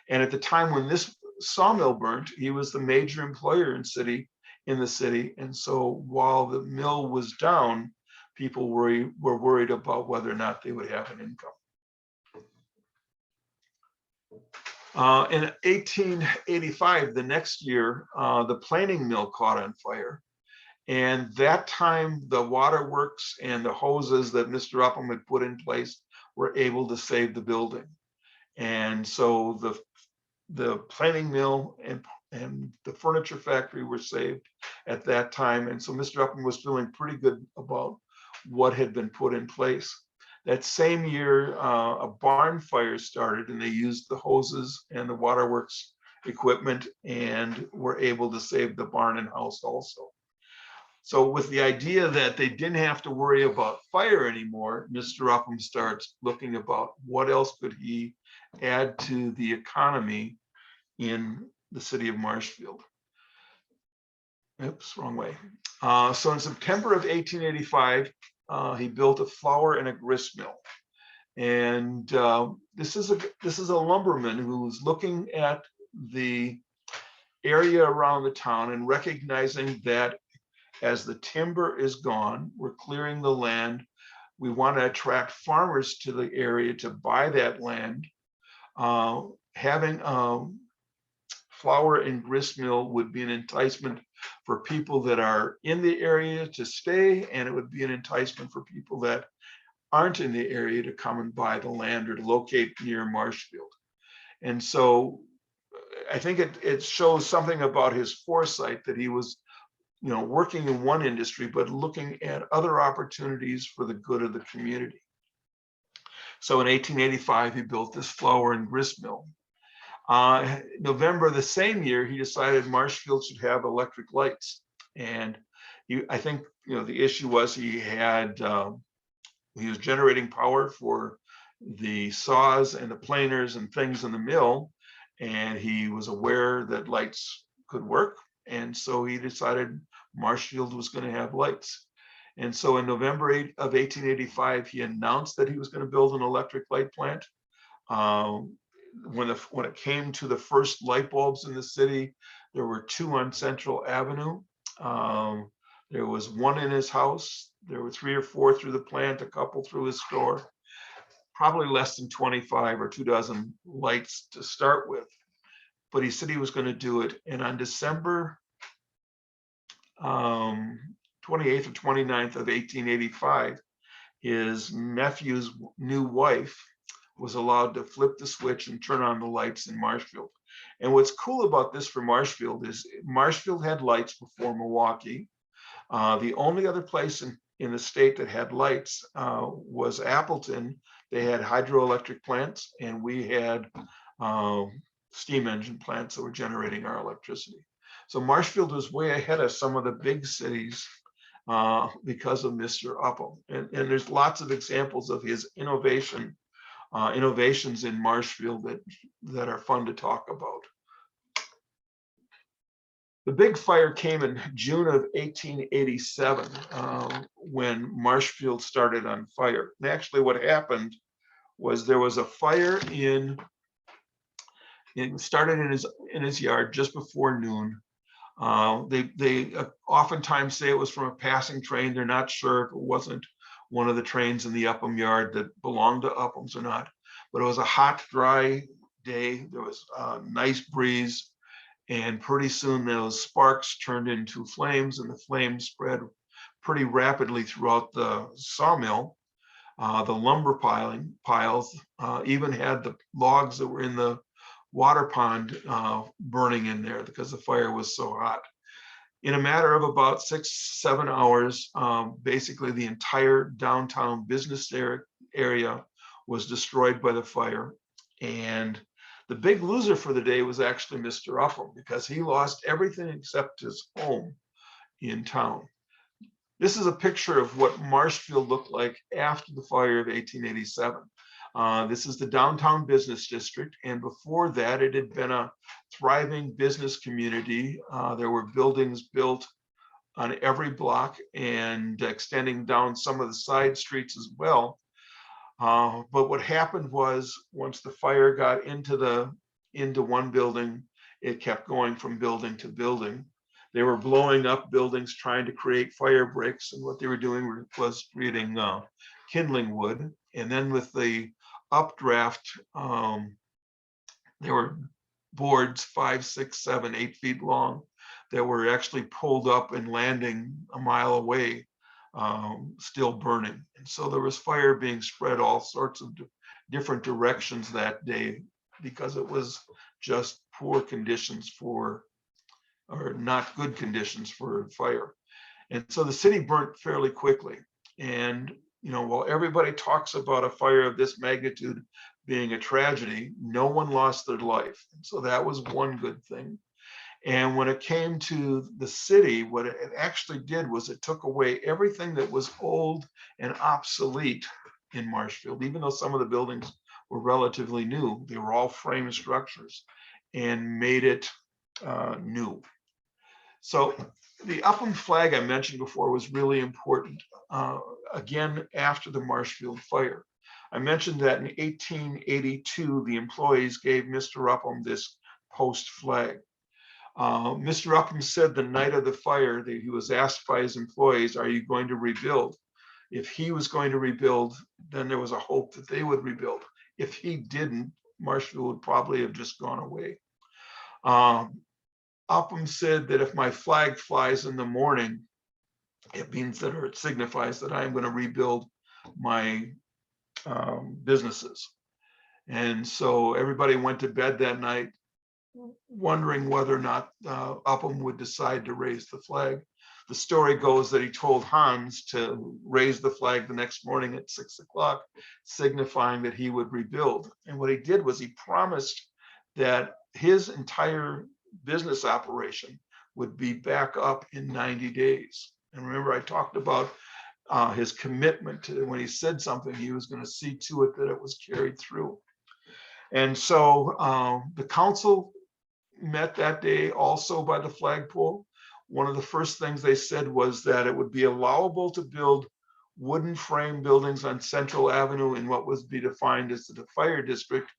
And at the time when this sawmill burnt, he was the major employer in the city. And so while the mill was down, people were worried about whether or not they would have an income. In 1885, the next year, the planing mill caught on fire. And that time, the waterworks and the hoses that Mr. Upham had put in place were able to save the building. And so the planing mill and the furniture factory were saved at that time. And so Mr. Upham was feeling pretty good about what had been put in place. That same year, a barn fire started, and they used the hoses and the waterworks equipment and were able to save the barn and house also. So with the idea that they didn't have to worry about fire anymore, Mr. Upham starts looking about what else could he add to the economy in the city of Marshfield. Oops, wrong way. So in September of 1885, he built a flour and a grist mill. And this is a lumberman who's looking at the area around the town and recognizing that as the timber is gone, we're clearing the land. We want to attract farmers to the area to buy that land. Having a flour and grist mill would be an enticement for people that are in the area to stay, and it would be an enticement for people that aren't in the area to come and buy the land or to locate near Marshfield. And so I think it shows something about his foresight that he was, working in one industry, but looking at other opportunities for the good of the community. So in 1885, he built this flour and grist mill. November the same year, he decided Marshfield should have electric lights. And I think, the issue was he was generating power for the saws and the planers and things in the mill. And he was aware that lights could work. And so he decided Marshfield was going to have lights. And so in November of 1885, he announced that he was going to build an electric light plant. When it came to the first light bulbs in the city, there were 2 on Central Avenue. There was 1 in his house. There were 3 or 4 through the plant, a couple through his store. Probably less than 25 or 24 lights to start with. But he said he was going to do it. And on December 28th or 29th of 1885, his nephew's new wife was allowed to flip the switch and turn on the lights in Marshfield. And what's cool about this for Marshfield is Marshfield had lights before Milwaukee. The only other place in the state that had lights was Appleton. They had hydroelectric plants, and we had steam engine plants that were generating our electricity. So Marshfield was way ahead of some of the big cities because of Mr. Upham. And there's lots of examples of his innovations in Marshfield that are fun to talk about. The big fire came in June of 1887 when Marshfield started on fire. And actually what happened was there was a fire it started in his yard just before noon. They oftentimes say it was from a passing train. They're not sure if it wasn't one of the trains in the Upham yard that belonged to Uphams or not. But it was a hot, dry day. There was a nice breeze. And pretty soon those sparks turned into flames, and the flames spread pretty rapidly throughout the sawmill. The lumber piles even had the logs that were in the water pond burning in there because the fire was so hot. In a matter of about 6-7 hours, basically the entire downtown business area was destroyed by the fire. And the big loser for the day was actually Mr. Upham, because he lost everything except his home in town. This is a picture of what Marshfield looked like after the fire of 1887. This is the downtown business district, and before that, it had been a thriving business community. There were buildings built on every block and extending down some of the side streets as well. But what happened was, once the fire got into one building, it kept going from building to building. They were blowing up buildings, trying to create fire breaks, and what they were doing was creating kindling wood. And then with the updraft, there were boards 5, 6, 7, 8 feet long that were actually pulled up and landing a mile away, still burning. And so there was fire being spread all sorts of different directions that day, because it was just poor conditions for, or not good conditions for fire. And so the city burnt fairly quickly. And while everybody talks about a fire of this magnitude being a tragedy, no one lost their life. And so that was one good thing. And when it came to the city, what it actually did was it took away everything that was old and obsolete in Marshfield. Even though some of the buildings were relatively new, they were all frame structures, and made it new. So the Upham flag I mentioned before was really important, again, after the Marshfield fire. I mentioned that in 1882, the employees gave Mr. Upham this post flag. Mr. Upham said the night of the fire that he was asked by his employees, "Are you going to rebuild?" If he was going to rebuild, then there was a hope that they would rebuild. If he didn't, Marshfield would probably have just gone away. Upham said that if my flag flies in the morning, it means that, or it signifies that I am going to rebuild my businesses. And so everybody went to bed that night wondering whether or not Upham would decide to raise the flag. The story goes that he told Hans to raise the flag the next morning at 6 o'clock, signifying that he would rebuild. And what he did was he promised that his entire business operation would be back up in 90 days. And remember, I talked about his commitment to, when he said something, he was going to see to it that it was carried through. And so the council met that day also by the flagpole. One of the first things they said was that it would be allowable to build wooden frame buildings on Central Avenue in what was be defined as the fire district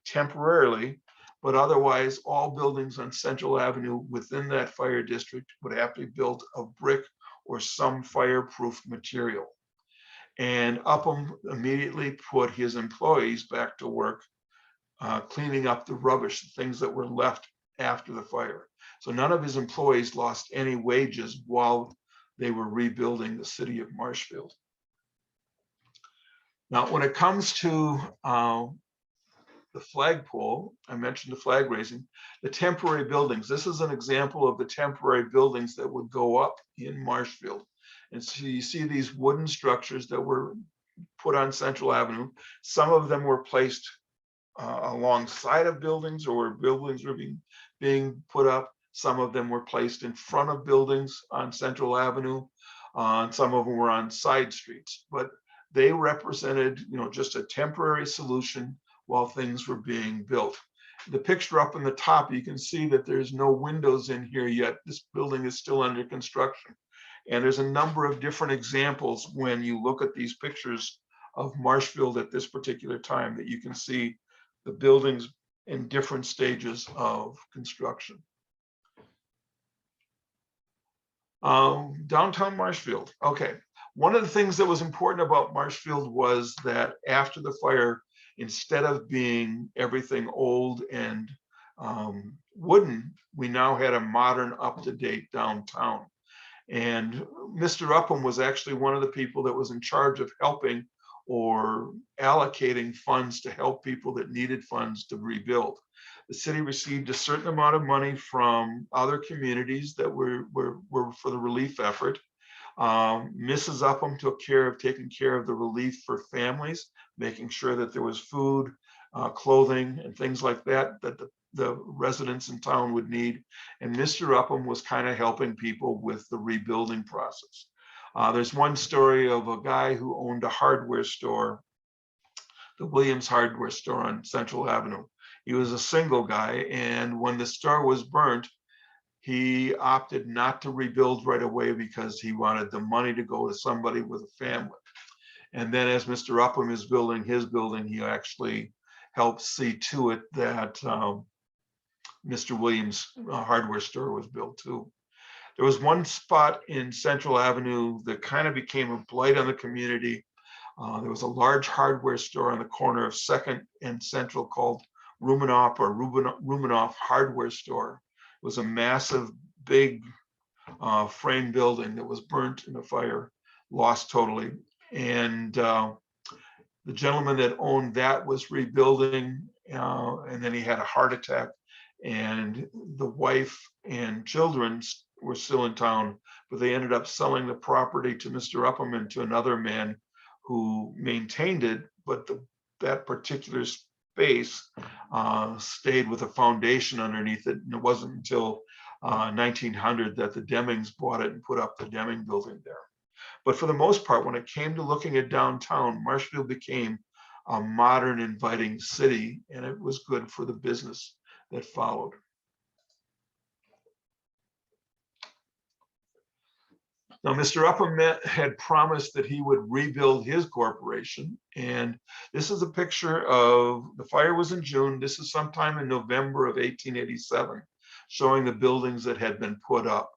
temporarily, but otherwise all buildings on Central Avenue within that fire district would have to be built of brick or some fireproof material. And Upham immediately put his employees back to work cleaning up the rubbish, the things that were left after the fire. So none of his employees lost any wages while they were rebuilding the city of Marshfield. Now, when it comes to the flagpole, I mentioned the flag raising, the temporary buildings. This is an example of the temporary buildings that would go up in Marshfield. And so you see these wooden structures that were put on Central Avenue. Some of them were placed alongside of buildings, or buildings were being put up. Some of them were placed in front of buildings on Central Avenue, and some of them were on side streets. But they represented, just a temporary solution while things were being built. The picture up in the top, you can see that there's no windows in here yet. This building is still under construction. And there's a number of different examples when you look at these pictures of Marshfield at this particular time that you can see the buildings in different stages of construction. Downtown Marshfield. Okay, One of the things that was important about Marshfield was that after the fire, instead of being everything old and wooden, we now had a modern, up-to-date downtown. And Mr. Upham was actually one of the people that was in charge of helping or allocating funds to help people that needed funds to rebuild. The city received a certain amount of money from other communities that were for the relief effort. Mrs. Upham took care of taking care of the relief for families, making sure that there was food, clothing, and things like that that the residents in town would need. And Mr. Upham was kind of helping people with the rebuilding process. There's one story of a guy who owned a hardware store, the Williams hardware store on Central Avenue. He was a single guy, and when the store was burnt, he opted not to rebuild right away because he wanted the money to go to somebody with a family. And then as Mr. Upham is building his building, he actually helped see to it that Mr. Williams' hardware store was built too. There was one spot in Central Avenue that kind of became a blight on the community. There was a large hardware store on the corner of 2nd and Central called Rumanoff Hardware Store. It was a massive, big frame building that was burnt in a fire, lost totally. And the gentleman that owned that was rebuilding, and then he had a heart attack, and the wife and children were still in town, but they ended up selling the property to Mr. Upham and to another man who maintained it, but that particular space stayed with a foundation underneath it, and it wasn't until 1900 that the Demings bought it and put up the Deming building there. But for the most part, when it came to looking at downtown, Marshfield became a modern, inviting city, and it was good for the business that followed. Now, Mr. Upham had promised that he would rebuild his corporation. And this is a picture of, the fire was in June. This is sometime in November of 1887, showing the buildings that had been put up.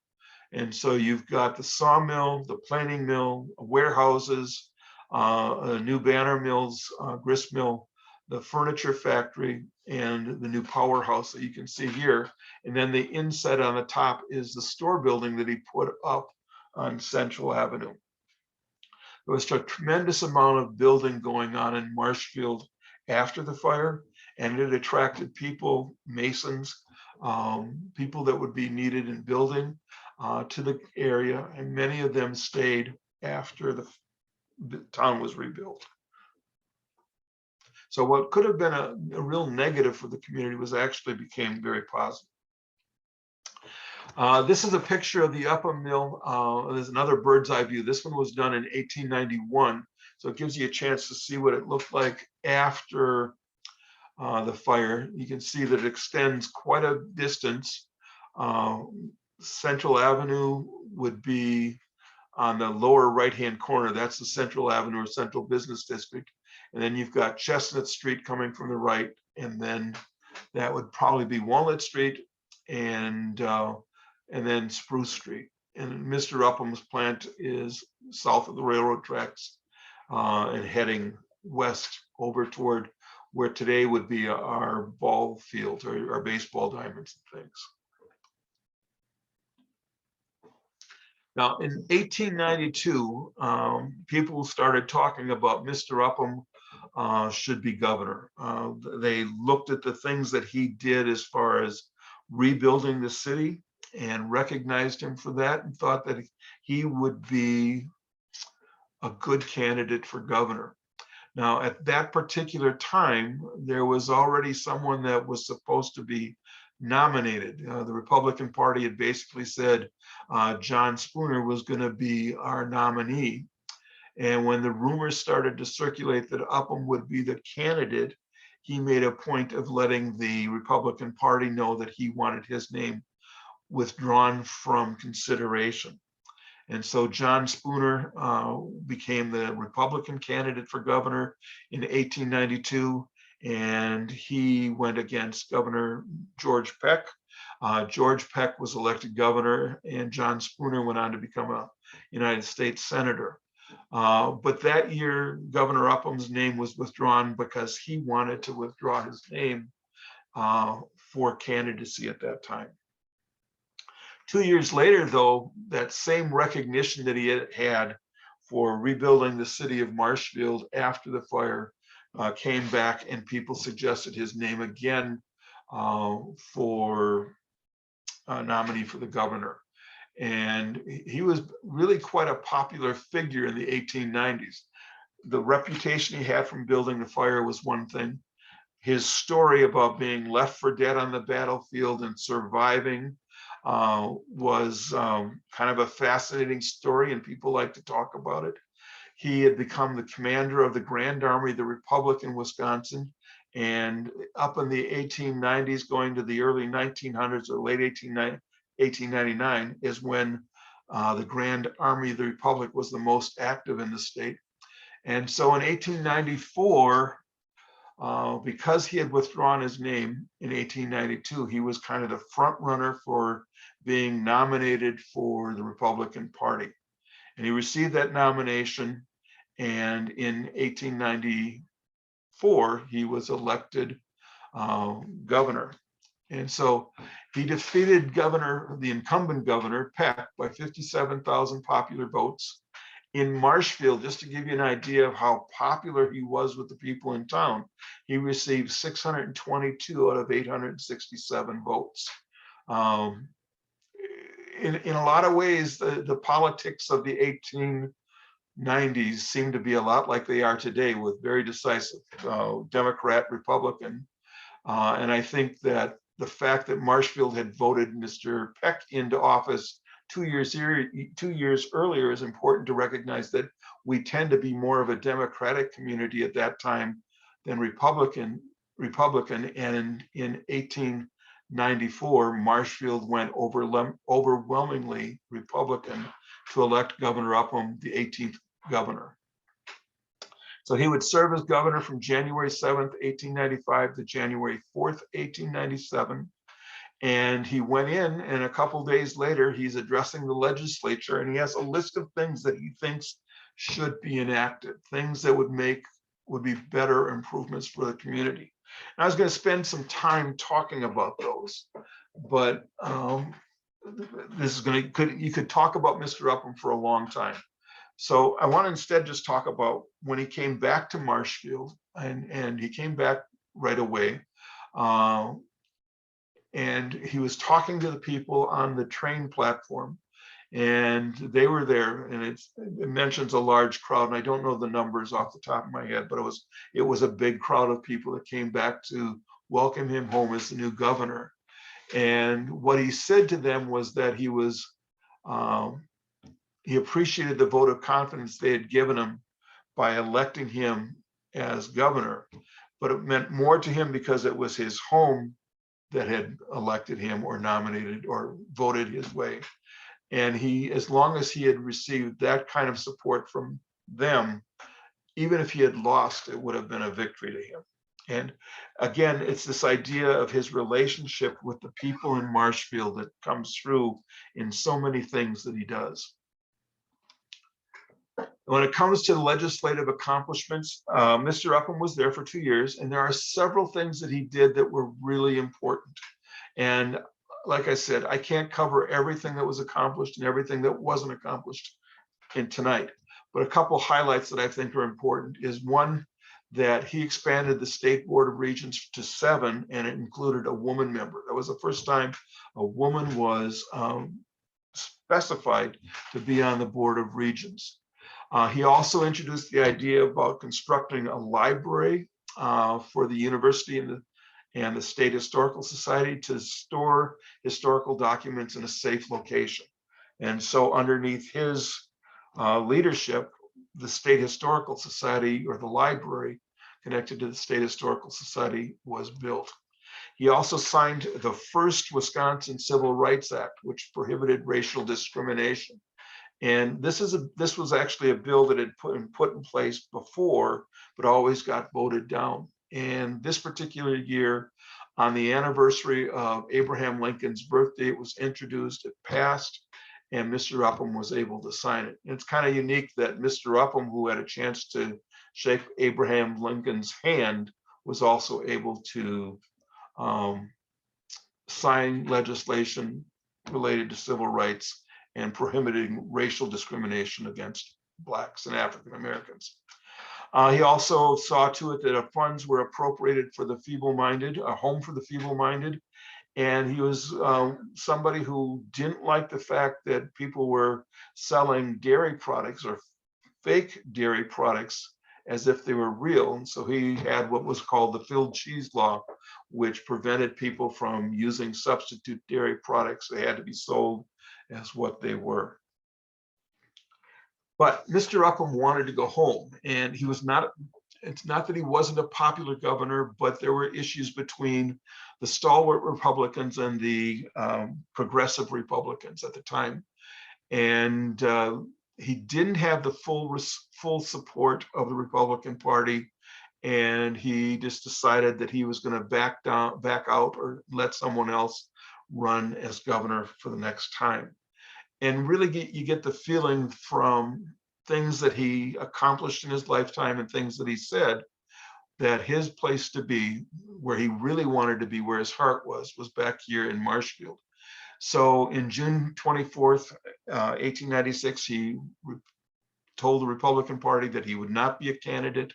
And so you've got the sawmill, the planing mill, warehouses, new banner mills, grist mill, the furniture factory, and the new powerhouse that you can see here. And then the inset on the top is the store building that he put up on Central Avenue. There was a tremendous amount of building going on in Marshfield after the fire, and it attracted people, masons, people that would be needed in building to the area, and many of them stayed after the town was rebuilt. So what could have been a real negative for the community was actually became very positive. This is a picture of the Upham mill. There's another bird's eye view. This one was done in 1891. So it gives you a chance to see what it looked like after the fire. You can see that it extends quite a distance. Central Avenue would be on the lower right-hand corner. That's the Central Avenue or Central Business District. And then you've got Chestnut Street coming from the right. And then that would probably be Walnut Street and then Spruce Street. And Mr. Upham's plant is south of the railroad tracks and heading west over toward where today would be our ball fields or our baseball diamonds and things. Now, in 1892, people started talking about Mr. Upham should be governor. They looked at the things that he did as far as rebuilding the city and recognized him for that and thought that he would be a good candidate for governor. Now, at that particular time, there was already someone that was supposed to be nominated. The Republican Party had basically said John Spooner was going to be our nominee. And when the rumors started to circulate that Upham would be the candidate, he made a point of letting the Republican Party know that he wanted his name withdrawn from consideration. And so John Spooner became the Republican candidate for governor in 1892, and he went against Governor George Peck. George Peck was elected governor, and John Spooner went on to become a United States senator. But that year, Governor Uppham's name was withdrawn because he wanted to withdraw his name for candidacy at that time. 2 years later, though, that same recognition that he had had for rebuilding the city of Marshfield after the fire came back, and people suggested his name again for a nominee for the governor. And he was really quite a popular figure in the 1890s. The reputation he had from building the fire was one thing. His story about being left for dead on the battlefield and surviving was kind of a fascinating story, and people like to talk about it. He had become the commander of the Grand Army of the Republic in Wisconsin, and up in the 1890s, going to the early 1900s or late 1899 is when the Grand Army of the Republic was the most active in the state. And so in 1894, because he had withdrawn his name in 1892, he was kind of the front runner for being nominated for the Republican Party. And he received that nomination, and in 1894, he was elected governor. And so he defeated the incumbent governor, Peck, by 57,000 popular votes. In Marshfield, just to give you an idea of how popular he was with the people in town, he received 622 out of 867 votes. In a lot of ways, the politics of the 1890s seem to be a lot like they are today, with very decisive Democrat, Republican. And I think that the fact that Marshfield had voted Mr. Peck into office 2 years earlier is important to recognize that we tend to be more of a Democratic community at that time than Republican. And in 1894, Marshfield went overwhelmingly Republican to elect Governor Upham, the 18th governor. So he would serve as governor from January 7th, 1895 to January 4th, 1897. And he went in, and a couple days later, he's addressing the legislature, and he has a list of things that he thinks should be enacted, things that would be better improvements for the community. And I was going to spend some time talking about those, but you could talk about Mr. Upham for a long time. So I want to instead just talk about when he came back to Marshfield, and he came back right away. And he was talking to the people on the train platform, and they were there, and it mentions a large crowd, and I don't know the numbers off the top of my head, but it was a big crowd of people that came back to welcome him home as the new governor. And what he said to them was that he appreciated the vote of confidence they had given him by electing him as governor, but it meant more to him because it was his home that had elected him or nominated or voted his way. And as long as he had received that kind of support from them, even if he had lost, it would have been a victory to him. And again, it's this idea of his relationship with the people in Marshfield that comes through in so many things that he does. When it comes to legislative accomplishments, Mr. Upham was there for 2 years, and there are several things that he did that were really important. And like I said, I can't cover everything that was accomplished and everything that wasn't accomplished in tonight. But a couple highlights that I think are important is one, that he expanded the State Board of Regents to 7, and it included a woman member. That was the first time a woman was specified to be on the Board of Regents. He also introduced the idea about constructing a library for the university and the State Historical Society to store historical documents in a safe location. And so underneath his leadership, the State Historical Society, or the library connected to the State Historical Society, was built. He also signed the first Wisconsin Civil Rights Act, which prohibited racial discrimination. And this was actually a bill that had been put in place before, but always got voted down. And this particular year, on the anniversary of Abraham Lincoln's birthday, it was introduced, it passed, and Mr. Upham was able to sign it. And it's kind of unique that Mr. Upham, who had a chance to shake Abraham Lincoln's hand, was also able to sign legislation related to civil rights and prohibiting racial discrimination against Blacks and African Americans. He also saw to it that funds were appropriated for the feeble-minded, a home for the feeble-minded. And he was somebody who didn't like the fact that people were selling dairy products or fake dairy products as if they were real. And so he had what was called the filled cheese law, which prevented people from using substitute dairy products. They had to be sold as what they were. But Mr. Upham wanted to go home, and he was not, it's not that he wasn't a popular governor, but there were issues between the stalwart Republicans and the progressive Republicans at the time. And he didn't have the full support of the Republican Party. And he just decided that he was going to back out or let someone else run as governor for the next time. And really you get the feeling from things that he accomplished in his lifetime and things that he said, that his place to be, where he really wanted to be, where his heart was back here in Marshfield. So in June 24th, 1896, he told the Republican Party that he would not be a candidate.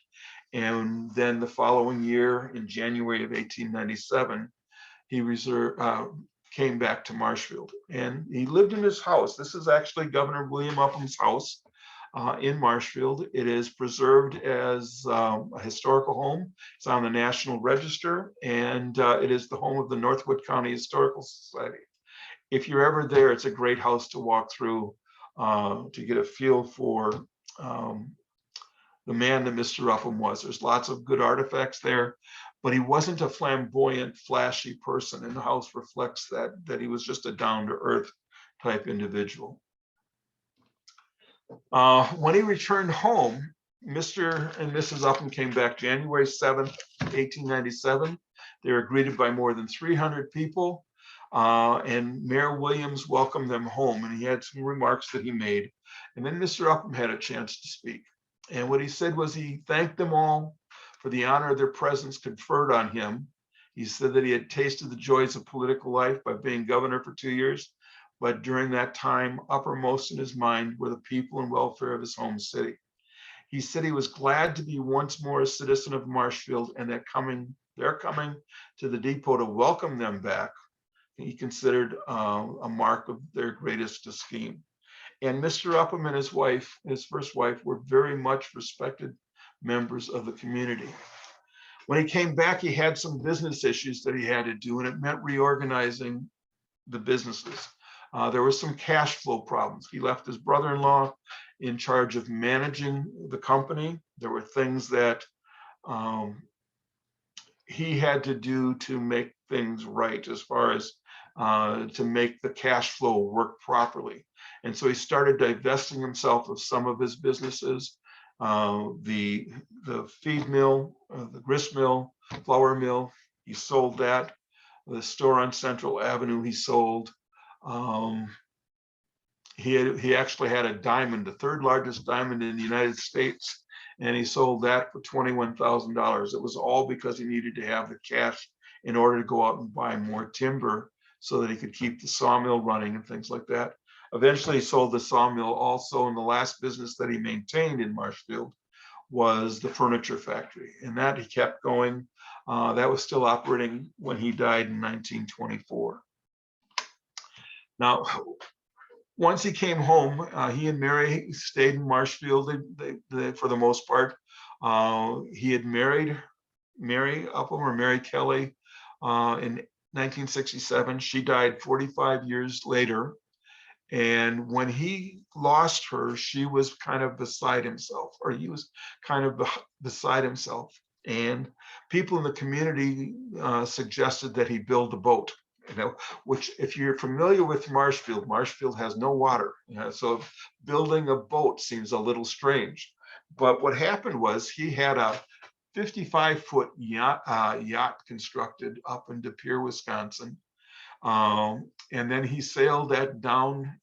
And then the following year, in January of 1897, he came back to Marshfield, and he lived in his house. This is actually Governor William Upham's house in Marshfield. It is preserved as a historical home. It's on the National Register, and it is the home of the Northwood County Historical Society. If you're ever there, it's a great house to walk through to get a feel for the man that Mr. Upham was. There's lots of good artifacts there, but he wasn't a flamboyant, flashy person, and the house reflects that he was just a down-to-earth type individual. When he returned home, Mr. and Mrs. Upham came back January 7th, 1897. They were greeted by more than 300 people, and Mayor Williams welcomed them home, and he had some remarks that he made. And then Mr. Upham had a chance to speak. And what he said was he thanked them all for the honor their presence conferred on him. He said that he had tasted the joys of political life by being governor for 2 years, but during that time, uppermost in his mind were the people and welfare of his home city. He said he was glad to be once more a citizen of Marshfield, and that their coming to the depot to welcome them back, he considered a mark of their greatest esteem. And Mr. Upham and his wife, his first wife, were very much respected members of the community. When he came back, he had some business issues that he had to do, and it meant reorganizing the businesses. There were some cash flow problems. He left his brother-in-law in charge of managing the company. There were things that he had to do to make things right, as far as to make the cash flow work properly. And so he started divesting himself of some of his businesses, the feed mill, the grist mill, flour mill, he sold that. The store on Central Avenue, he sold. He actually had a diamond, the third largest diamond in the United States, and he sold that for $21,000. It was all because he needed to have the cash in order to go out and buy more timber so that he could keep the sawmill running and things like that. Eventually, he sold the sawmill also, and the last business that he maintained in Marshfield was the furniture factory, and that he kept going. That was still operating when he died in 1924. Now, once he came home, he and Mary stayed in Marshfield. They for the most part. He had married Mary Upham, or Mary Kelly, in 1967. She died 45 years later. And when he lost her, she was kind of beside himself, or he was kind of beside himself. And people in the community suggested that he build a boat. Which, if you're familiar with Marshfield, Marshfield has no water. So building a boat seems a little strange. But what happened was he had a 55-foot yacht constructed up in De Pere, Wisconsin. And then he sailed that down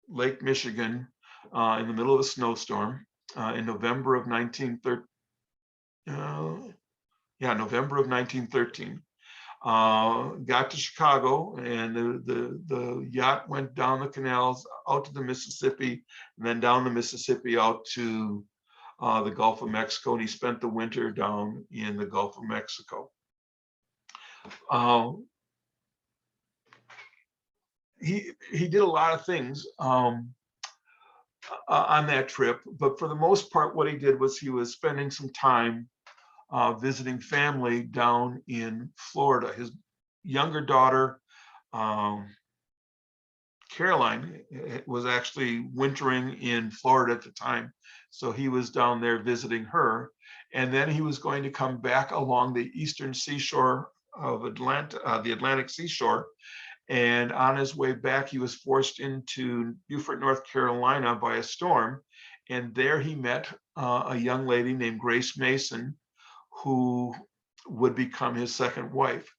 Lake Michigan in the middle of a snowstorm in November of 1913. November of 1913. Got to Chicago, and the yacht went down the canals out to the Mississippi, and then down the Mississippi out to the Gulf of Mexico, and he spent the winter down in the Gulf of Mexico. He did a lot of things on that trip, but for the most part, what he did was he was spending some time visiting family down in Florida. His younger daughter, Caroline, was actually wintering in Florida at the time. So he was down there visiting her. And then he was going to come back along the eastern seashore of the Atlantic seashore. And on his way back, he was forced into Beaufort, North Carolina by a storm. And there he met a young lady named Grace Mason, who would become his second wife.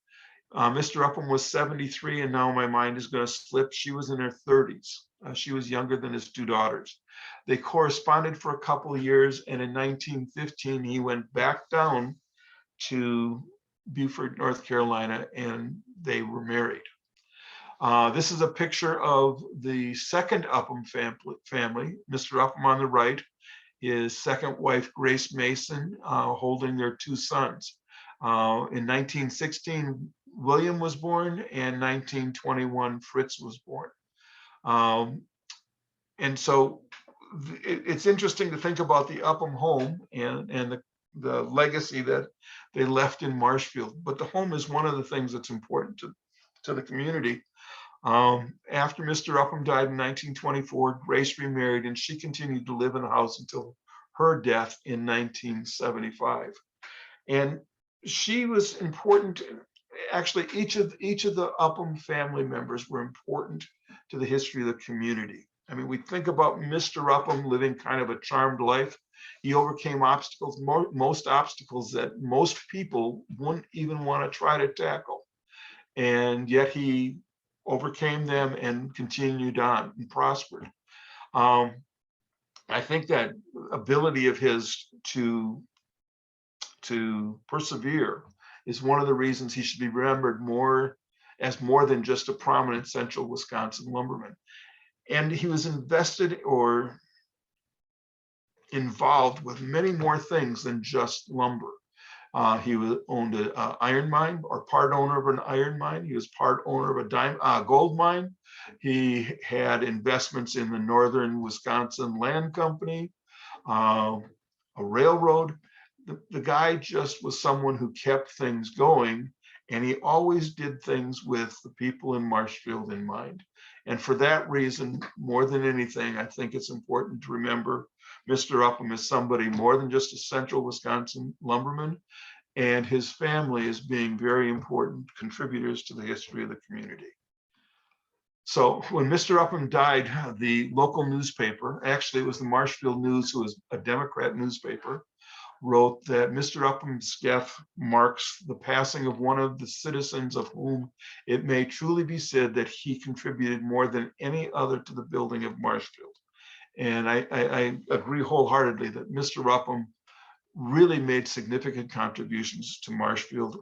Mr. Upham was 73, and now my mind is going to slip. She was in her 30s. She was younger than his two daughters. They corresponded for a couple of years, and in 1915, he went back down to Beaufort, North Carolina, and they were married. This is a picture of the second Upham family, Mr. Upham on the right, his second wife, Grace Mason, holding their two sons. In 1916, William was born, and 1921, Fritz was born. And so it's interesting to think about the Upham home and the legacy that they left in Marshfield. But the home is one of the things that's important to the community. After Mr. Upham died in 1924, Grace remarried, and she continued to live in the house until her death in 1975. And she was important. Actually, each of the Upham family members were important to the history of the community. I mean, we think about Mr. Upham living kind of a charmed life. He overcame obstacles, most obstacles that most people wouldn't even want to try to tackle. And yet he overcame them and continued on and prospered. I think that ability of his to persevere is one of the reasons he should be remembered more than just a prominent central Wisconsin lumberman. And he was invested or involved with many more things than just lumber. He owned an iron mine, or part owner of an iron mine. He was part owner of a gold mine. He had investments in the Northern Wisconsin Land Company, a railroad. The guy just was someone who kept things going, and he always did things with the people in Marshfield in mind. And for that reason, more than anything, I think it's important to remember Mr. Upham as somebody more than just a central Wisconsin lumberman, and his family as being very important contributors to the history of the community. So when Mr. Upham died, the local newspaper, actually it was the Marshfield News, who was a Democrat newspaper, wrote that Mr. Upham's death marks the passing of one of the citizens of whom it may truly be said that he contributed more than any other to the building of Marshfield. And I agree wholeheartedly that Mr. Upham really made significant contributions to Marshfield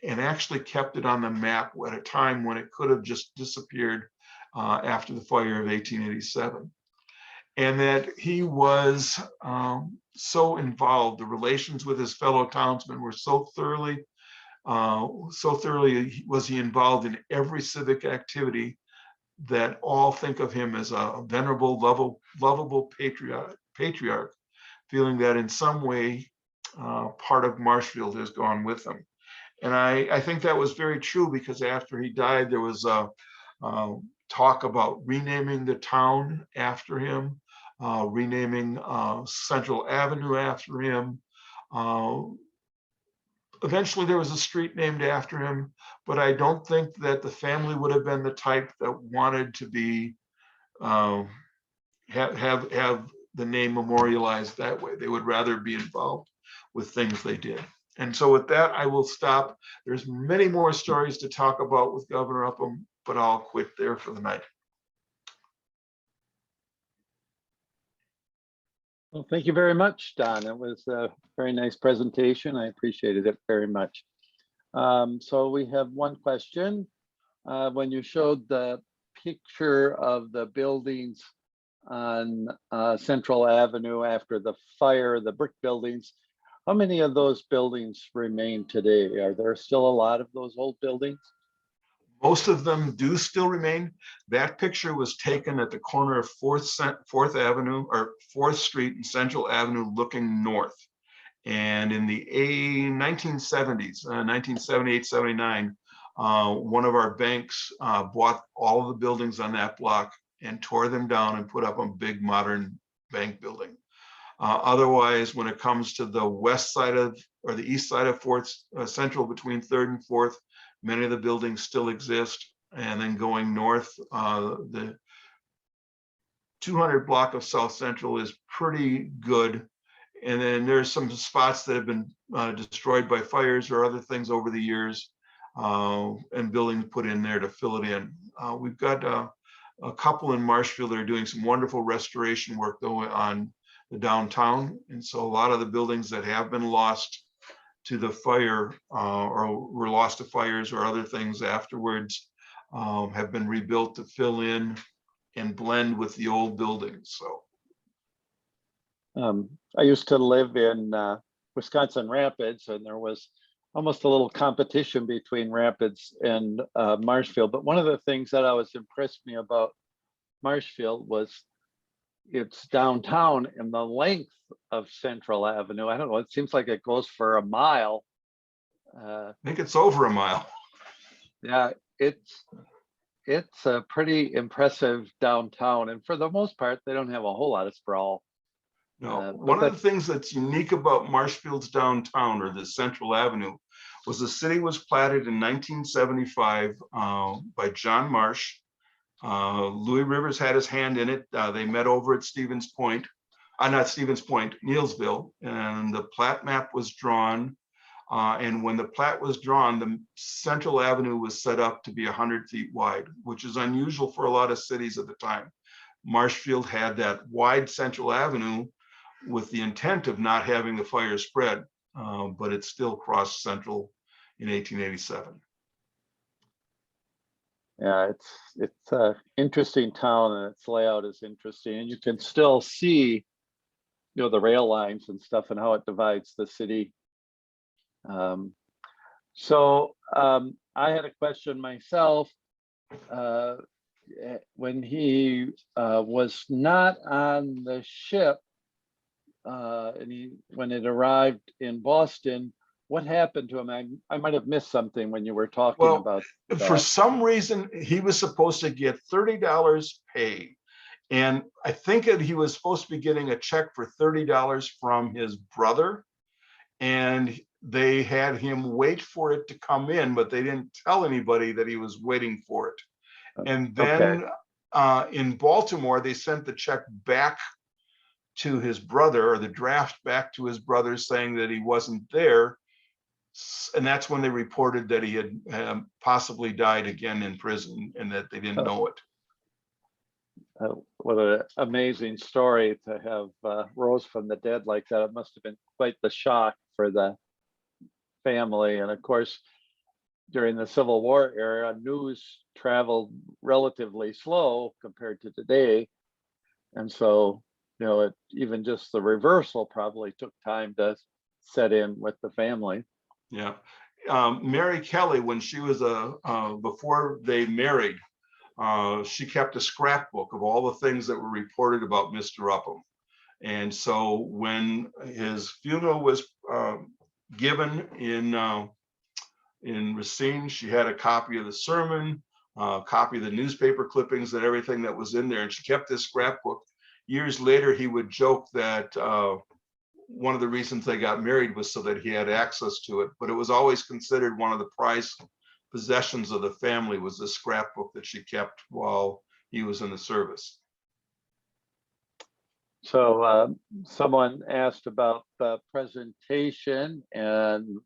and actually kept it on the map at a time when it could have just disappeared after the fire of 1887. And that he was so involved. The relations with his fellow townsmen were so thoroughly was he involved in every civic activity that all think of him as a venerable, lovable patriarch, feeling that in some way part of Marshfield has gone with him. And I think that was very true, because after he died, there was a talk about renaming the town after him, renaming Central Avenue after him. Eventually there was a street named after him, but I don't think that the family would have been the type that wanted to be have the name memorialized that way. They would rather be involved with things they did. And so with that, I will stop. There's many more stories to talk about with Governor Upham, but I'll quit there for the night. Well, thank you very much, Don. It was a very nice presentation. I appreciated it very much. So we have one question. When you showed the picture of the buildings on Central Avenue after the fire, the brick buildings, how many of those buildings remain today? Are there still a lot of those old buildings? Most of them do still remain. That picture was taken at the corner of 4th Avenue or 4th Street and Central Avenue looking north. And in the 1970s, 1978, 79, one of our banks bought all of the buildings on that block and tore them down and put up a big modern bank building. Otherwise, when it comes to the west side of or the east side of 4th Central between 3rd and 4th, many of the buildings still exist. And then going north, the 200 block of South Central is pretty good. And then there's some spots that have been destroyed by fires or other things over the years, and buildings put in there to fill it in. We've got a couple in Marshfield that are doing some wonderful restoration work though on the downtown. And so a lot of the buildings that have been lost to the fire or were lost to fires or other things afterwards have been rebuilt to fill in and blend with the old buildings. So I used to live in Wisconsin Rapids, and there was almost a little competition between Rapids and Marshfield. But one of the things that always impressed me about Marshfield was it's downtown and the length of Central Avenue. I don't know, it seems like it goes for a mile. I think it's over a mile. Yeah, it's a pretty impressive downtown. And for the most part, they don't have a whole lot of sprawl. No, one of the things that's unique about Marshfield's downtown or the Central Avenue was the city was platted in 1975 by John Marsh. Louis Rivers had his hand in it. They met over at Stevens Point, not Stevens Point, Neilsville, and the plat map was drawn. And when the plat was drawn, the Central Avenue was set up to be 100 feet wide, which is unusual for a lot of cities at the time. Marshfield had that wide Central Avenue with the intent of not having the fire spread, but it still crossed Central in 1887. Yeah, it's an interesting town, and its layout is interesting, and you can still see, the rail lines and stuff and how it divides the city. So I had a question myself. When he was not on the ship, and when it arrived in Boston, what happened to him? I might have missed something when you were talking about that. For some reason, he was supposed to get $30 pay. And I think that he was supposed to be getting a check for $30 from his brother. And they had him wait for it to come in, but they didn't tell anybody that he was waiting for it. And then in Baltimore, they sent the check back to his brother, or the draft back to his brother, saying that he wasn't there. And that's when they reported that he had possibly died again in prison and that they didn't know it. What an amazing story to have rose from the dead like that. It must have been quite the shock for the family. And of course, during the Civil War era, news traveled relatively slow compared to today. And so, even just the reversal probably took time to set in with the family. Yeah. Mary Kelly, when she was before they married, she kept a scrapbook of all the things that were reported about Mr. Upham. And so when his funeral was given in Racine, she had a copy of the sermon, a copy of the newspaper clippings and everything that was in there. And she kept this scrapbook. Years later, he would joke that one of the reasons they got married was so that he had access to it. But it was always considered one of the prized possessions of the family was the scrapbook that she kept while he was in the service. So someone asked about the presentation, and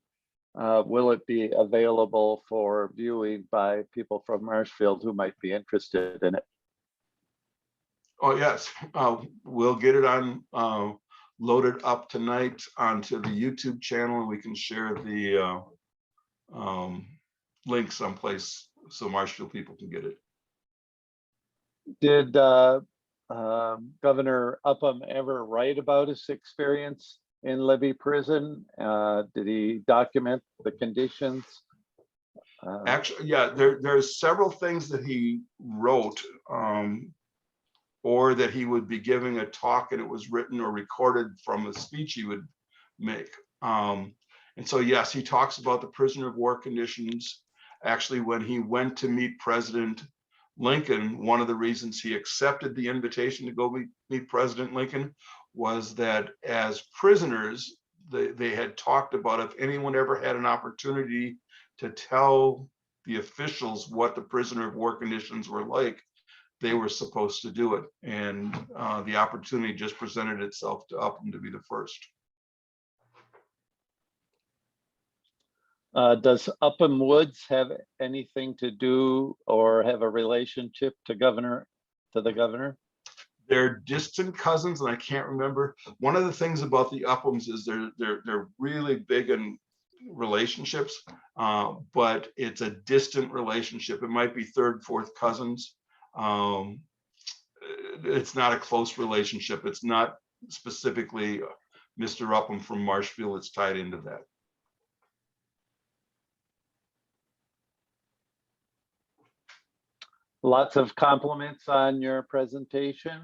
will it be available for viewing by people from Marshfield who might be interested in it? Oh, yes. We'll get it on loaded up tonight onto the YouTube channel, and we can share the link someplace so Marshfield people can get it. Did Governor Upham ever write about his experience in Libby prison? Did he document the conditions? Actually, yeah, there's several things that he wrote, or that he would be giving a talk and it was written or recorded from a speech he would make. And so, yes, he talks about the prisoner of war conditions. Actually, when he went to meet President Lincoln, one of the reasons he accepted the invitation to go meet President Lincoln was that as prisoners, they had talked about if anyone ever had an opportunity to tell the officials what the prisoner of war conditions were like, they were supposed to do it. And the opportunity just presented itself to Upham to be the first. Does Upham Woods have anything to do or have a relationship to the governor? They're distant cousins, and I can't remember. One of the things about the Uphams is they're really big in relationships, but it's a distant relationship. It might be third, fourth cousins. It's not a close relationship. It's not specifically Mr. Upham from Marshfield. It's tied into that. Lots of compliments on your presentation.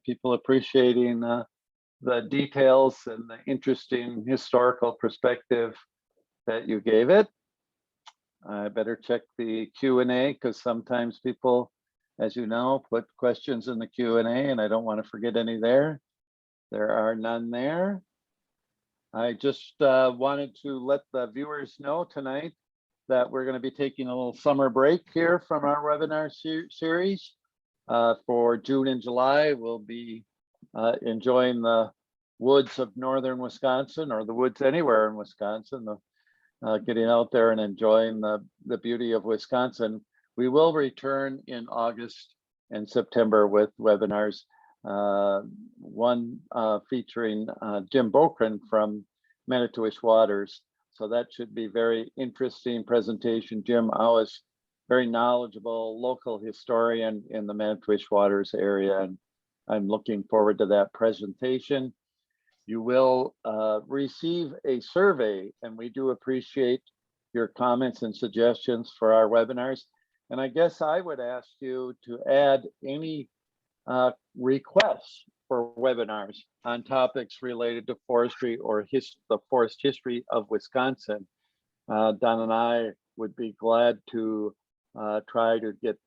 People appreciating the details and the interesting historical perspective that you gave it. I better check the Q&A because sometimes people, as you know, put questions in the Q&A and I don't want to forget any there. There are none there. I just wanted to let the viewers know tonight that we're going to be taking a little summer break here from our webinar series. For June and July, we'll be enjoying the woods of northern Wisconsin, or the woods anywhere in Wisconsin, getting out there and enjoying the beauty of Wisconsin. We will return in August and September with webinars, one featuring Jim Bokren from Manitowish Waters. So that should be very interesting presentation. Jim, I was very knowledgeable local historian in the Manitowish Waters area, and I'm looking forward to that presentation. You will receive a survey, and we do appreciate your comments and suggestions for our webinars. And I guess I would ask you to add any requests for webinars on topics related to forestry or the forest history of Wisconsin. Don and I would be glad to try to get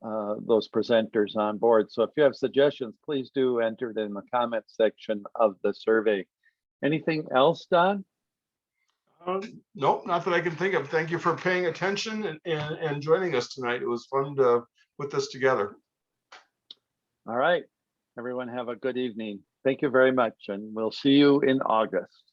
those presenters on board. So if you have suggestions, please do enter it in the comment section of the survey. Anything else, Don? Nope, not that I can think of. Thank you for paying attention and joining us tonight. It was fun to put this together. All right, everyone have a good evening. Thank you very much, and we'll see you in August.